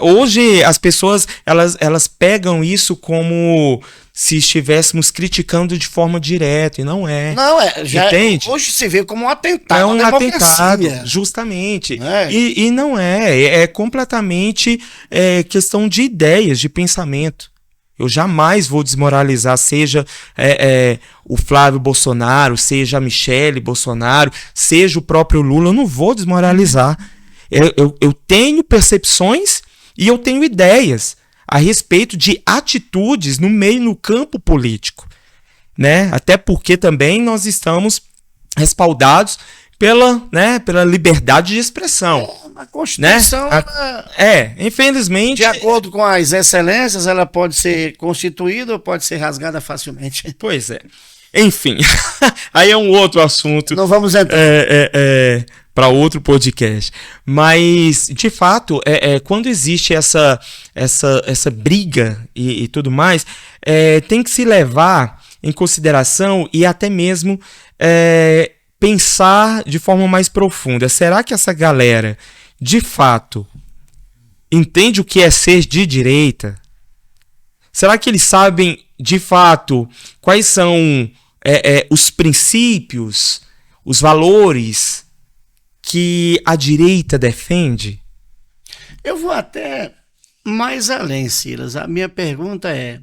Hoje as pessoas, elas pegam isso como se estivéssemos criticando de forma direta, e não é. Não, já Entende? hoje se vê como um atentado É um à democracia. atentado, justamente. É. E não é completamente questão de ideias, de pensamento. Eu jamais vou desmoralizar, seja o Flávio Bolsonaro, seja a Michele Bolsonaro, seja o próprio Lula, eu não vou desmoralizar. Eu tenho percepções e eu tenho ideias a respeito de atitudes no campo político, né? Até porque também nós estamos respaldados pela liberdade de expressão. A Constituição, Infelizmente... de acordo com as excelências, ela pode ser constituída ou pode ser rasgada facilmente. Pois é. Enfim, aí é um outro assunto. Não vamos entrar. Para outro podcast. Mas, de fato, quando existe essa briga e tudo mais, tem que se levar em consideração e até mesmo pensar de forma mais profunda. Será que essa galera, de fato, entende o que é ser de direita? Será que eles sabem, de fato, quais são os princípios, os valores que a direita defende? Eu vou até mais além, Silas. A minha pergunta é: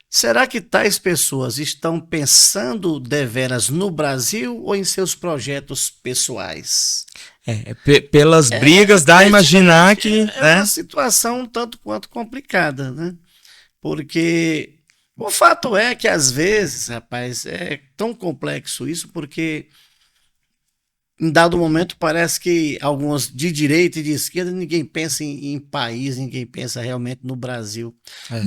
será que tais pessoas estão pensando deveras no Brasil ou em seus projetos pessoais? Pelas brigas dá a imaginar que... É uma situação um tanto quanto complicada, né? Porque o fato é que, às vezes, rapaz, é tão complexo isso, porque em dado momento parece que alguns de direita e de esquerda, ninguém pensa em país, ninguém pensa realmente no Brasil.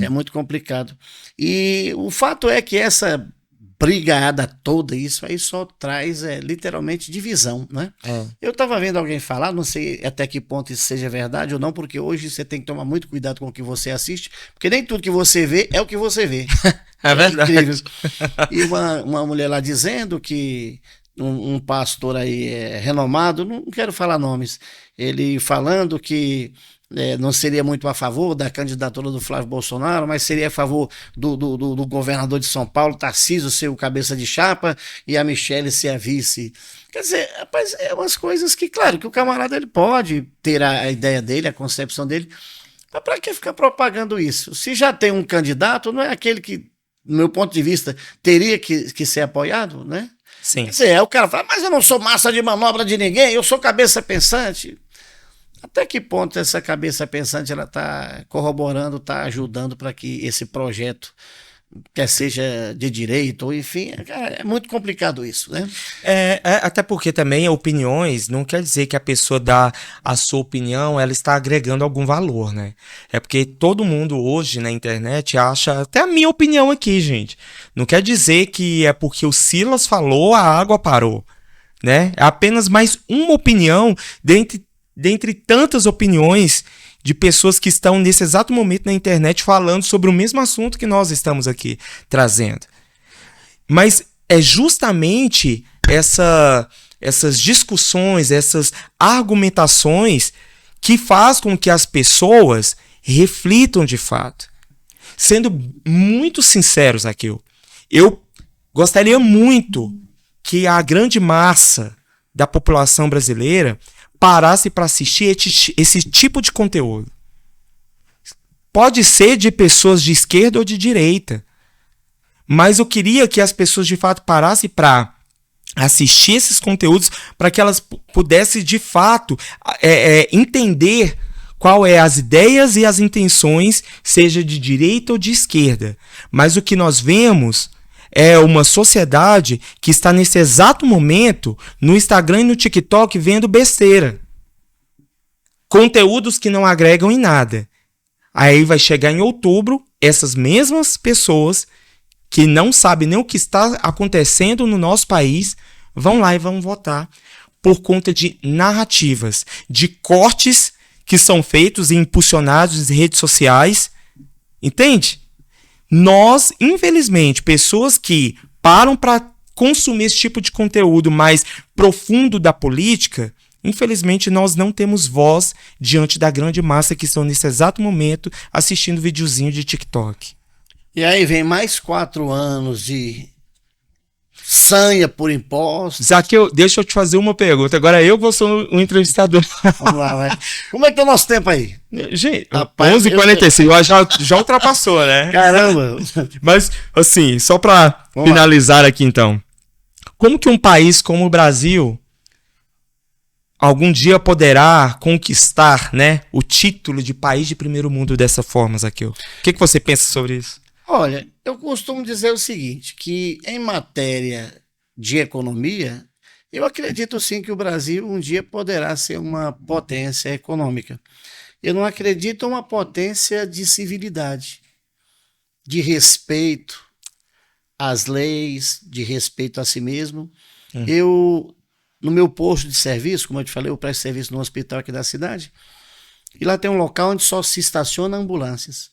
É muito complicado. E o fato é que essa brigada toda, isso aí só traz literalmente divisão, né? Eu estava vendo alguém falar, não sei até que ponto isso seja verdade ou não, porque hoje você tem que tomar muito cuidado com o que você assiste, porque nem tudo que você vê é o que você vê. É verdade. Incrível. E uma mulher lá dizendo que um pastor aí renomado, não quero falar nomes, ele falando que não seria muito a favor da candidatura do Flávio Bolsonaro, mas seria a favor do governador de São Paulo, Tarcísio, ser o cabeça de chapa, e a Michele ser a vice. Quer dizer, rapaz, é umas coisas que, claro, que o camarada ele pode ter a ideia dele, a concepção dele, mas para que ficar propagando isso? Se já tem um candidato, não é aquele que, no meu ponto de vista, teria que ser apoiado, né? Sim. Quer dizer, o cara fala, mas eu não sou massa de manobra de ninguém, eu sou cabeça pensante. Até que ponto essa cabeça pensante ela está corroborando, está ajudando para que esse projeto quer seja de direito, ou enfim, é muito complicado isso, né? Até porque também opiniões não quer dizer que a pessoa dá a sua opinião, ela está agregando algum valor, né? É porque todo mundo hoje na internet acha, até a minha opinião aqui, gente, não quer dizer que é porque o Silas falou, a água parou, né? É apenas mais uma opinião dentre tantas opiniões de pessoas que estão nesse exato momento na internet falando sobre o mesmo assunto que nós estamos aqui trazendo. Mas é justamente essas discussões, essas argumentações que faz com que as pessoas reflitam de fato. Sendo muito sinceros aqui, eu gostaria muito que a grande massa da população brasileira parasse para assistir esse tipo de conteúdo. Pode ser de pessoas de esquerda ou de direita, mas eu queria que as pessoas de fato parassem para assistir esses conteúdos para que elas pudessem de fato entender qual é as ideias e as intenções, seja de direita ou de esquerda. Mas o que nós vemos é uma sociedade que está nesse exato momento no Instagram e no TikTok vendo besteira. Conteúdos que não agregam em nada. Aí vai chegar em outubro, essas mesmas pessoas que não sabem nem o que está acontecendo no nosso país vão lá e vão votar por conta de narrativas, de cortes que são feitos e impulsionados em redes sociais. Entende? Nós, infelizmente, pessoas que param para consumir esse tipo de conteúdo mais profundo da política, infelizmente nós não temos voz diante da grande massa que estão nesse exato momento assistindo videozinho de TikTok. E aí vem mais 4 anos de sanha por impostos. Zaqueu, deixa eu te fazer uma pergunta. Agora eu vou ser o entrevistador. Vamos lá, vai. Como é que tá o nosso tempo aí? Gente, 11h45, já ultrapassou, né? Caramba! Mas, assim, só para finalizar aqui então. Como que um país como o Brasil algum dia poderá conquistar, né, o título de país de primeiro mundo dessa forma, Zaqueu? O que você pensa sobre isso? Olha, eu costumo dizer o seguinte, que em matéria de economia, eu acredito sim que o Brasil um dia poderá ser uma potência econômica. Eu não acredito em uma potência de civilidade, de respeito às leis, de respeito a si mesmo. Eu, no meu posto de serviço, como eu te falei, eu presto serviço no hospital aqui da cidade, e lá tem um local onde só se estaciona ambulâncias.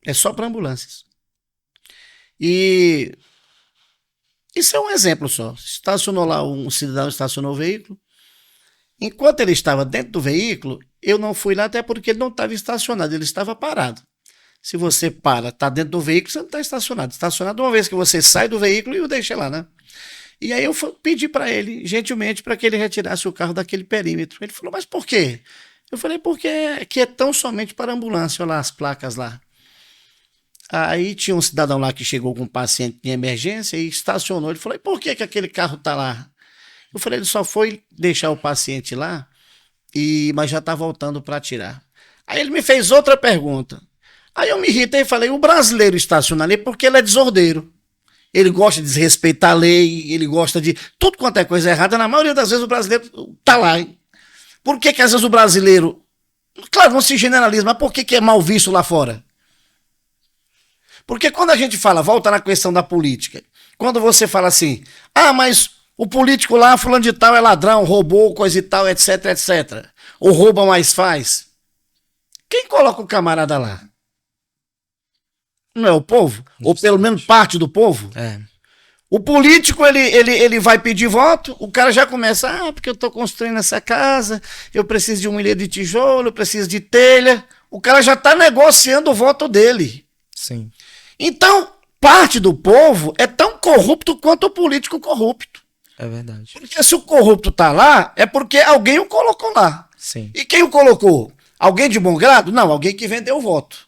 É só para ambulâncias. E isso é um exemplo só. Estacionou lá, um cidadão estacionou o veículo. Enquanto ele estava dentro do veículo, eu não fui lá até porque ele não estava estacionado, ele estava parado. Se você para, está dentro do veículo, você não está estacionado. Estacionado uma vez que você sai do veículo e o deixa lá, né? E aí eu pedi para ele, gentilmente, para que ele retirasse o carro daquele perímetro. Ele falou, mas por quê? Eu falei, porque aqui é tão somente para ambulância, olha lá as placas lá. Aí tinha um cidadão lá que chegou com um paciente em emergência e estacionou. Ele falou, e por que aquele carro está lá? Eu falei, ele só foi deixar o paciente lá, mas já está voltando para tirar. Aí ele me fez outra pergunta. Aí eu me irritei e falei, o brasileiro estaciona ali porque ele é desordeiro. Ele gosta de desrespeitar a lei, ele gosta de tudo quanto é coisa errada. Na maioria das vezes o brasileiro está lá. Hein? Por que às vezes o brasileiro... Claro, não se generaliza, mas por que é mal visto lá fora? Porque quando a gente fala, volta na questão da política, quando você fala assim, mas o político lá, fulano de tal, é ladrão, roubou, coisa e tal, etc, etc. Ou rouba, mas faz. Quem coloca o camarada lá? Não é o povo? Ou pelo menos parte do povo? É. O político, ele vai pedir voto, o cara já começa, porque eu estou construindo essa casa, eu preciso de um milhão de tijolo, eu preciso de telha. O cara já está negociando o voto dele. Sim. Então, parte do povo é tão corrupto quanto o político corrupto. É verdade. Porque se o corrupto está lá, é porque alguém o colocou lá. Sim. E quem o colocou? Alguém de bom grado? Não, alguém que vendeu o voto.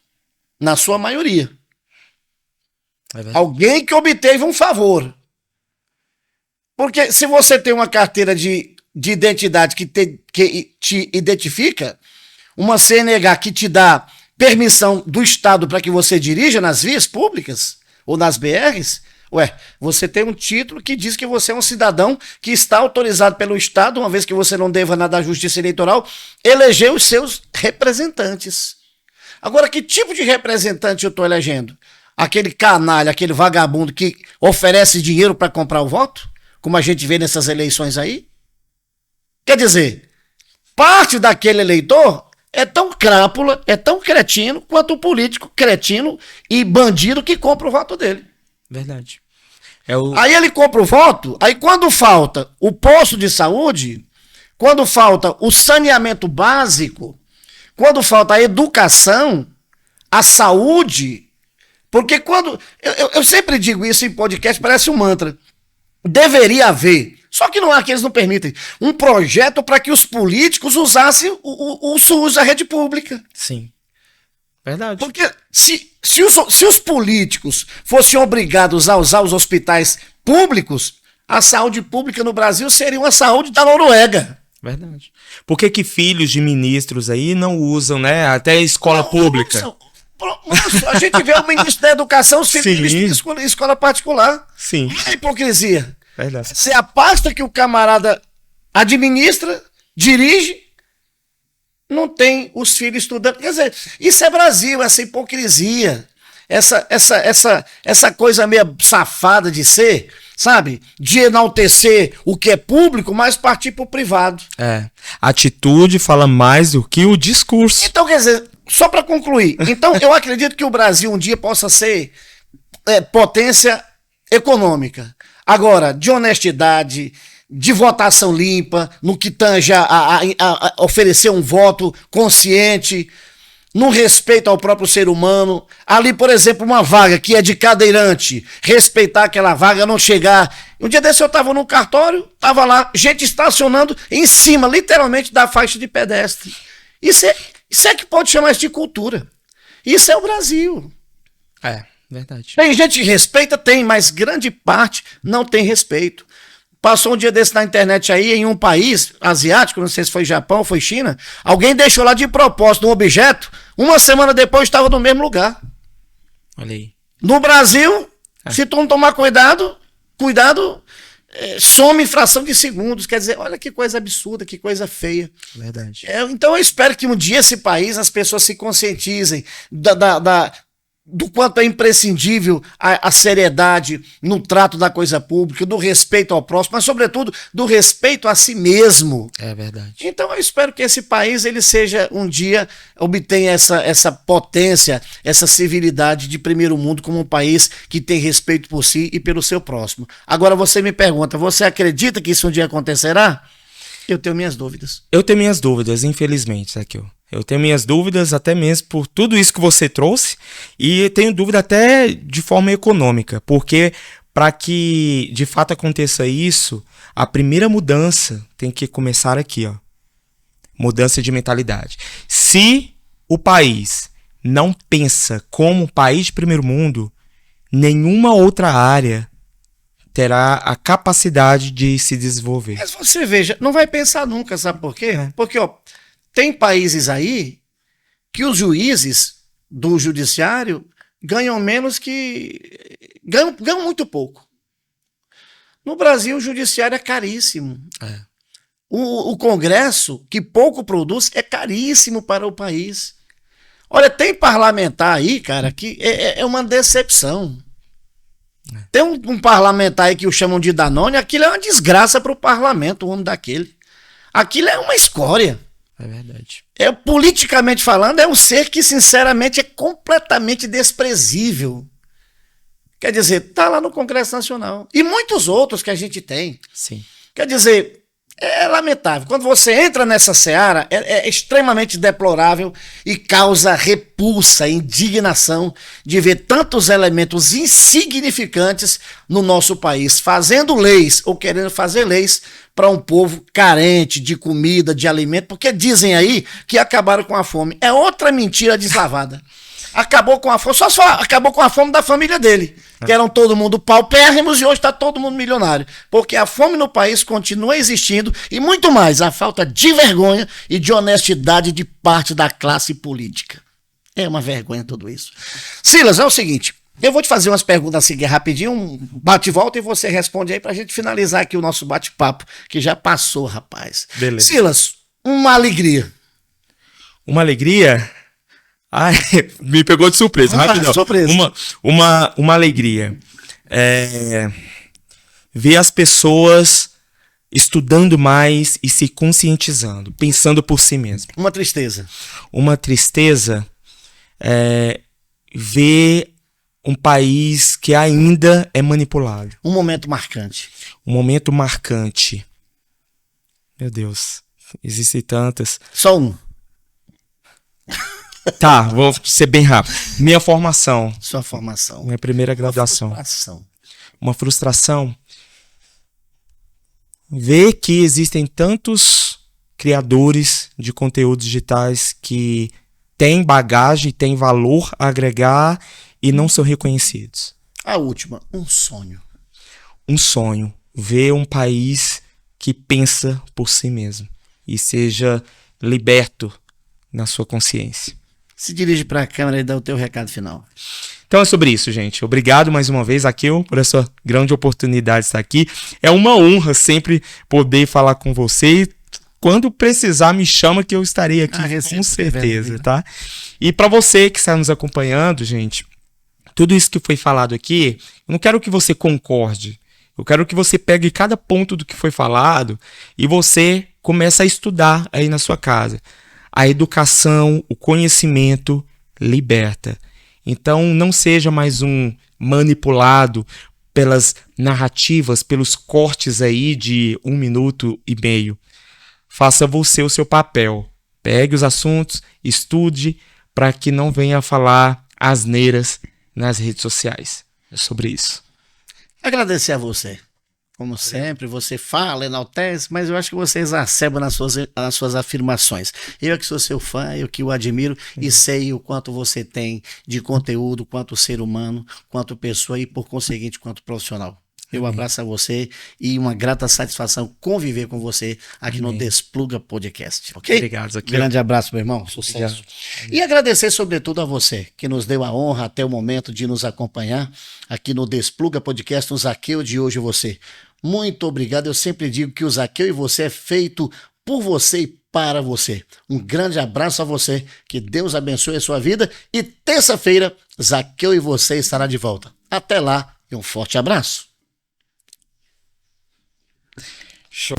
Na sua maioria. É verdade. Alguém que obteve um favor. Porque se você tem uma carteira de identidade que te identifica, uma CNH que te dá permissão do Estado para que você dirija nas vias públicas, ou nas BRs, ué, você tem um título que diz que você é um cidadão que está autorizado pelo Estado, uma vez que você não deva nada à Justiça Eleitoral, eleger os seus representantes. Agora, que tipo de representante eu estou elegendo? Aquele canalha, aquele vagabundo que oferece dinheiro para comprar o voto? Como a gente vê nessas eleições aí? Quer dizer, parte daquele eleitor é tão crápula, é tão cretino, quanto o político cretino e bandido que compra o voto dele. Verdade. Aí ele compra o voto, aí quando falta o posto de saúde, quando falta o saneamento básico, quando falta a educação, a saúde, porque quando... Eu sempre digo isso em podcast, parece um mantra. Deveria haver, só que não há, que eles não permitem, um projeto para que os políticos usassem o SUS, a rede pública. Sim. Verdade. Porque se os políticos fossem obrigados a usar os hospitais públicos, a saúde pública no Brasil seria uma saúde da Noruega. Verdade. Por que filhos de ministros aí não usam, né? Até escola pública? Nossa, a gente vê o ministro da Educação, os filhos de escola particular. Sim. É hipocrisia. Verdade. Você a pasta que o camarada administra, dirige, não tem os filhos estudando. Quer dizer, isso é Brasil, essa hipocrisia, essa coisa meio safada de ser, sabe? De enaltecer o que é público, mas partir para o privado. É. A atitude fala mais do que o discurso. Então, quer dizer, só para concluir, então eu acredito que o Brasil um dia possa ser potência econômica. Agora, de honestidade, de votação limpa, no que tange a oferecer um voto consciente, no respeito ao próprio ser humano. Ali, por exemplo, uma vaga que é de cadeirante, respeitar aquela vaga, não chegar. Um dia desse eu estava num cartório, estava lá, gente estacionando em cima, literalmente, da faixa de pedestre. Isso é que pode chamar isso de cultura. Isso é o Brasil. É, verdade. Tem gente que respeita? Tem, mas grande parte não tem respeito. Passou um dia desse na internet aí, em um país asiático, não sei se foi Japão ou foi China, alguém deixou lá de propósito um objeto, uma semana depois estava no mesmo lugar. Olha aí. No Brasil, se tu não tomar cuidado, some em fração de segundos. Quer dizer, olha que coisa absurda, que coisa feia. Verdade. Então eu espero que um dia esse país, as pessoas se conscientizem do quanto é imprescindível a seriedade no trato da coisa pública, do respeito ao próximo, mas sobretudo do respeito a si mesmo. É verdade. Então eu espero que esse país ele seja um dia, obtenha essa potência, essa civilidade de primeiro mundo como um país que tem respeito por si e pelo seu próximo. Agora você me pergunta, você acredita que isso um dia acontecerá? Eu tenho minhas dúvidas. Eu tenho minhas dúvidas, infelizmente, Zaqueu. Eu tenho minhas dúvidas até mesmo por tudo isso que você trouxe e tenho dúvida até de forma econômica, porque para que de fato aconteça isso, a primeira mudança tem que começar aqui, ó. Mudança de mentalidade. Se o país não pensa como um país de primeiro mundo, nenhuma outra área terá a capacidade de se desenvolver. Mas você veja, não vai pensar nunca, sabe por quê? Porque, ó, tem países aí que os juízes do judiciário ganham menos que... Ganham muito pouco. No Brasil, o judiciário é caríssimo. É. O Congresso, que pouco produz, é caríssimo para o país. Olha, tem parlamentar aí, cara, que é uma decepção. Tem um parlamentar aí que o chamam de Danone, aquilo é uma desgraça para o parlamento, o homem daquele. Aquilo é uma escória. É verdade. Politicamente falando, é um ser que, sinceramente, é completamente desprezível. Quer dizer, tá lá no Congresso Nacional. E muitos outros que a gente tem. Sim. Quer dizer, é lamentável. Quando você entra nessa seara, é extremamente deplorável e causa repulsa, indignação de ver tantos elementos insignificantes no nosso país, fazendo leis ou querendo fazer leis para um povo carente de comida, de alimento, porque dizem aí que acabaram com a fome. É outra mentira deslavada. Acabou com a fome, só acabou com a fome da família dele, que eram todo mundo paupérrimos e hoje está todo mundo milionário. Porque a fome no país continua existindo e muito mais, a falta de vergonha e de honestidade de parte da classe política. É uma vergonha tudo isso. Silas, é o seguinte, Eu vou te fazer umas perguntas assim rapidinho, um bate-volta e você responde aí pra gente finalizar aqui o nosso bate-papo, que já passou, rapaz. Beleza. Silas, uma alegria. Uma alegria? Ai, me pegou de surpresa, rapidão. Surpresa. Uma alegria. Ver as pessoas estudando mais e se conscientizando, pensando por si mesmo. Uma tristeza. Uma tristeza é ver um país que ainda é manipulado. Um momento marcante. Um momento marcante. Meu Deus, existem tantas. Só um. Tá, vou ser bem rápido. Minha formação. Sua formação. Minha primeira graduação. Uma frustração. Ver que existem tantos criadores de conteúdos digitais que têm bagagem, têm valor a agregar e não são reconhecidos. A última, um sonho. Um sonho. Ver um país que pensa por si mesmo e seja liberto na sua consciência. Se dirige para a câmera e dá o teu recado final. Então é sobre isso, gente. Obrigado mais uma vez, Akil, por essa grande oportunidade de estar aqui. É uma honra sempre poder falar com você. Quando precisar, me chama que eu estarei aqui com certeza, tá? E para você que está nos acompanhando, gente, tudo isso que foi falado aqui, eu não quero que você concorde. Eu quero que você pegue cada ponto do que foi falado e você comece a estudar aí na sua casa. A educação, o conhecimento liberta. Então não seja mais um manipulado pelas narrativas, pelos cortes aí de 1 minuto e meio. Faça você o seu papel. Pegue os assuntos, estude para que não venha falar asneiras nas redes sociais. É sobre isso. Agradecer a você. Como sempre, você fala, enaltece, mas eu acho que você exacerba nas suas afirmações. Eu é que sou seu fã, eu que o admiro e sei o quanto você tem de conteúdo, quanto ser humano, quanto pessoa e, por conseguinte, quanto profissional. Eu abraço a você e uma grata satisfação conviver com você aqui no Despluga Podcast, ok? Obrigado, Zaqueu. Grande abraço, meu irmão. Sucesso. E agradecer, sobretudo, a você que nos deu a honra até o momento de nos acompanhar aqui no Despluga Podcast, no Zaqueu de Hoje Você. Muito obrigado. Eu sempre digo que o Zaqueu e você é feito por você e para você. Um grande abraço a você. Que Deus abençoe a sua vida. E terça-feira, Zaqueu e você estará de volta. Até lá e um forte abraço. Show.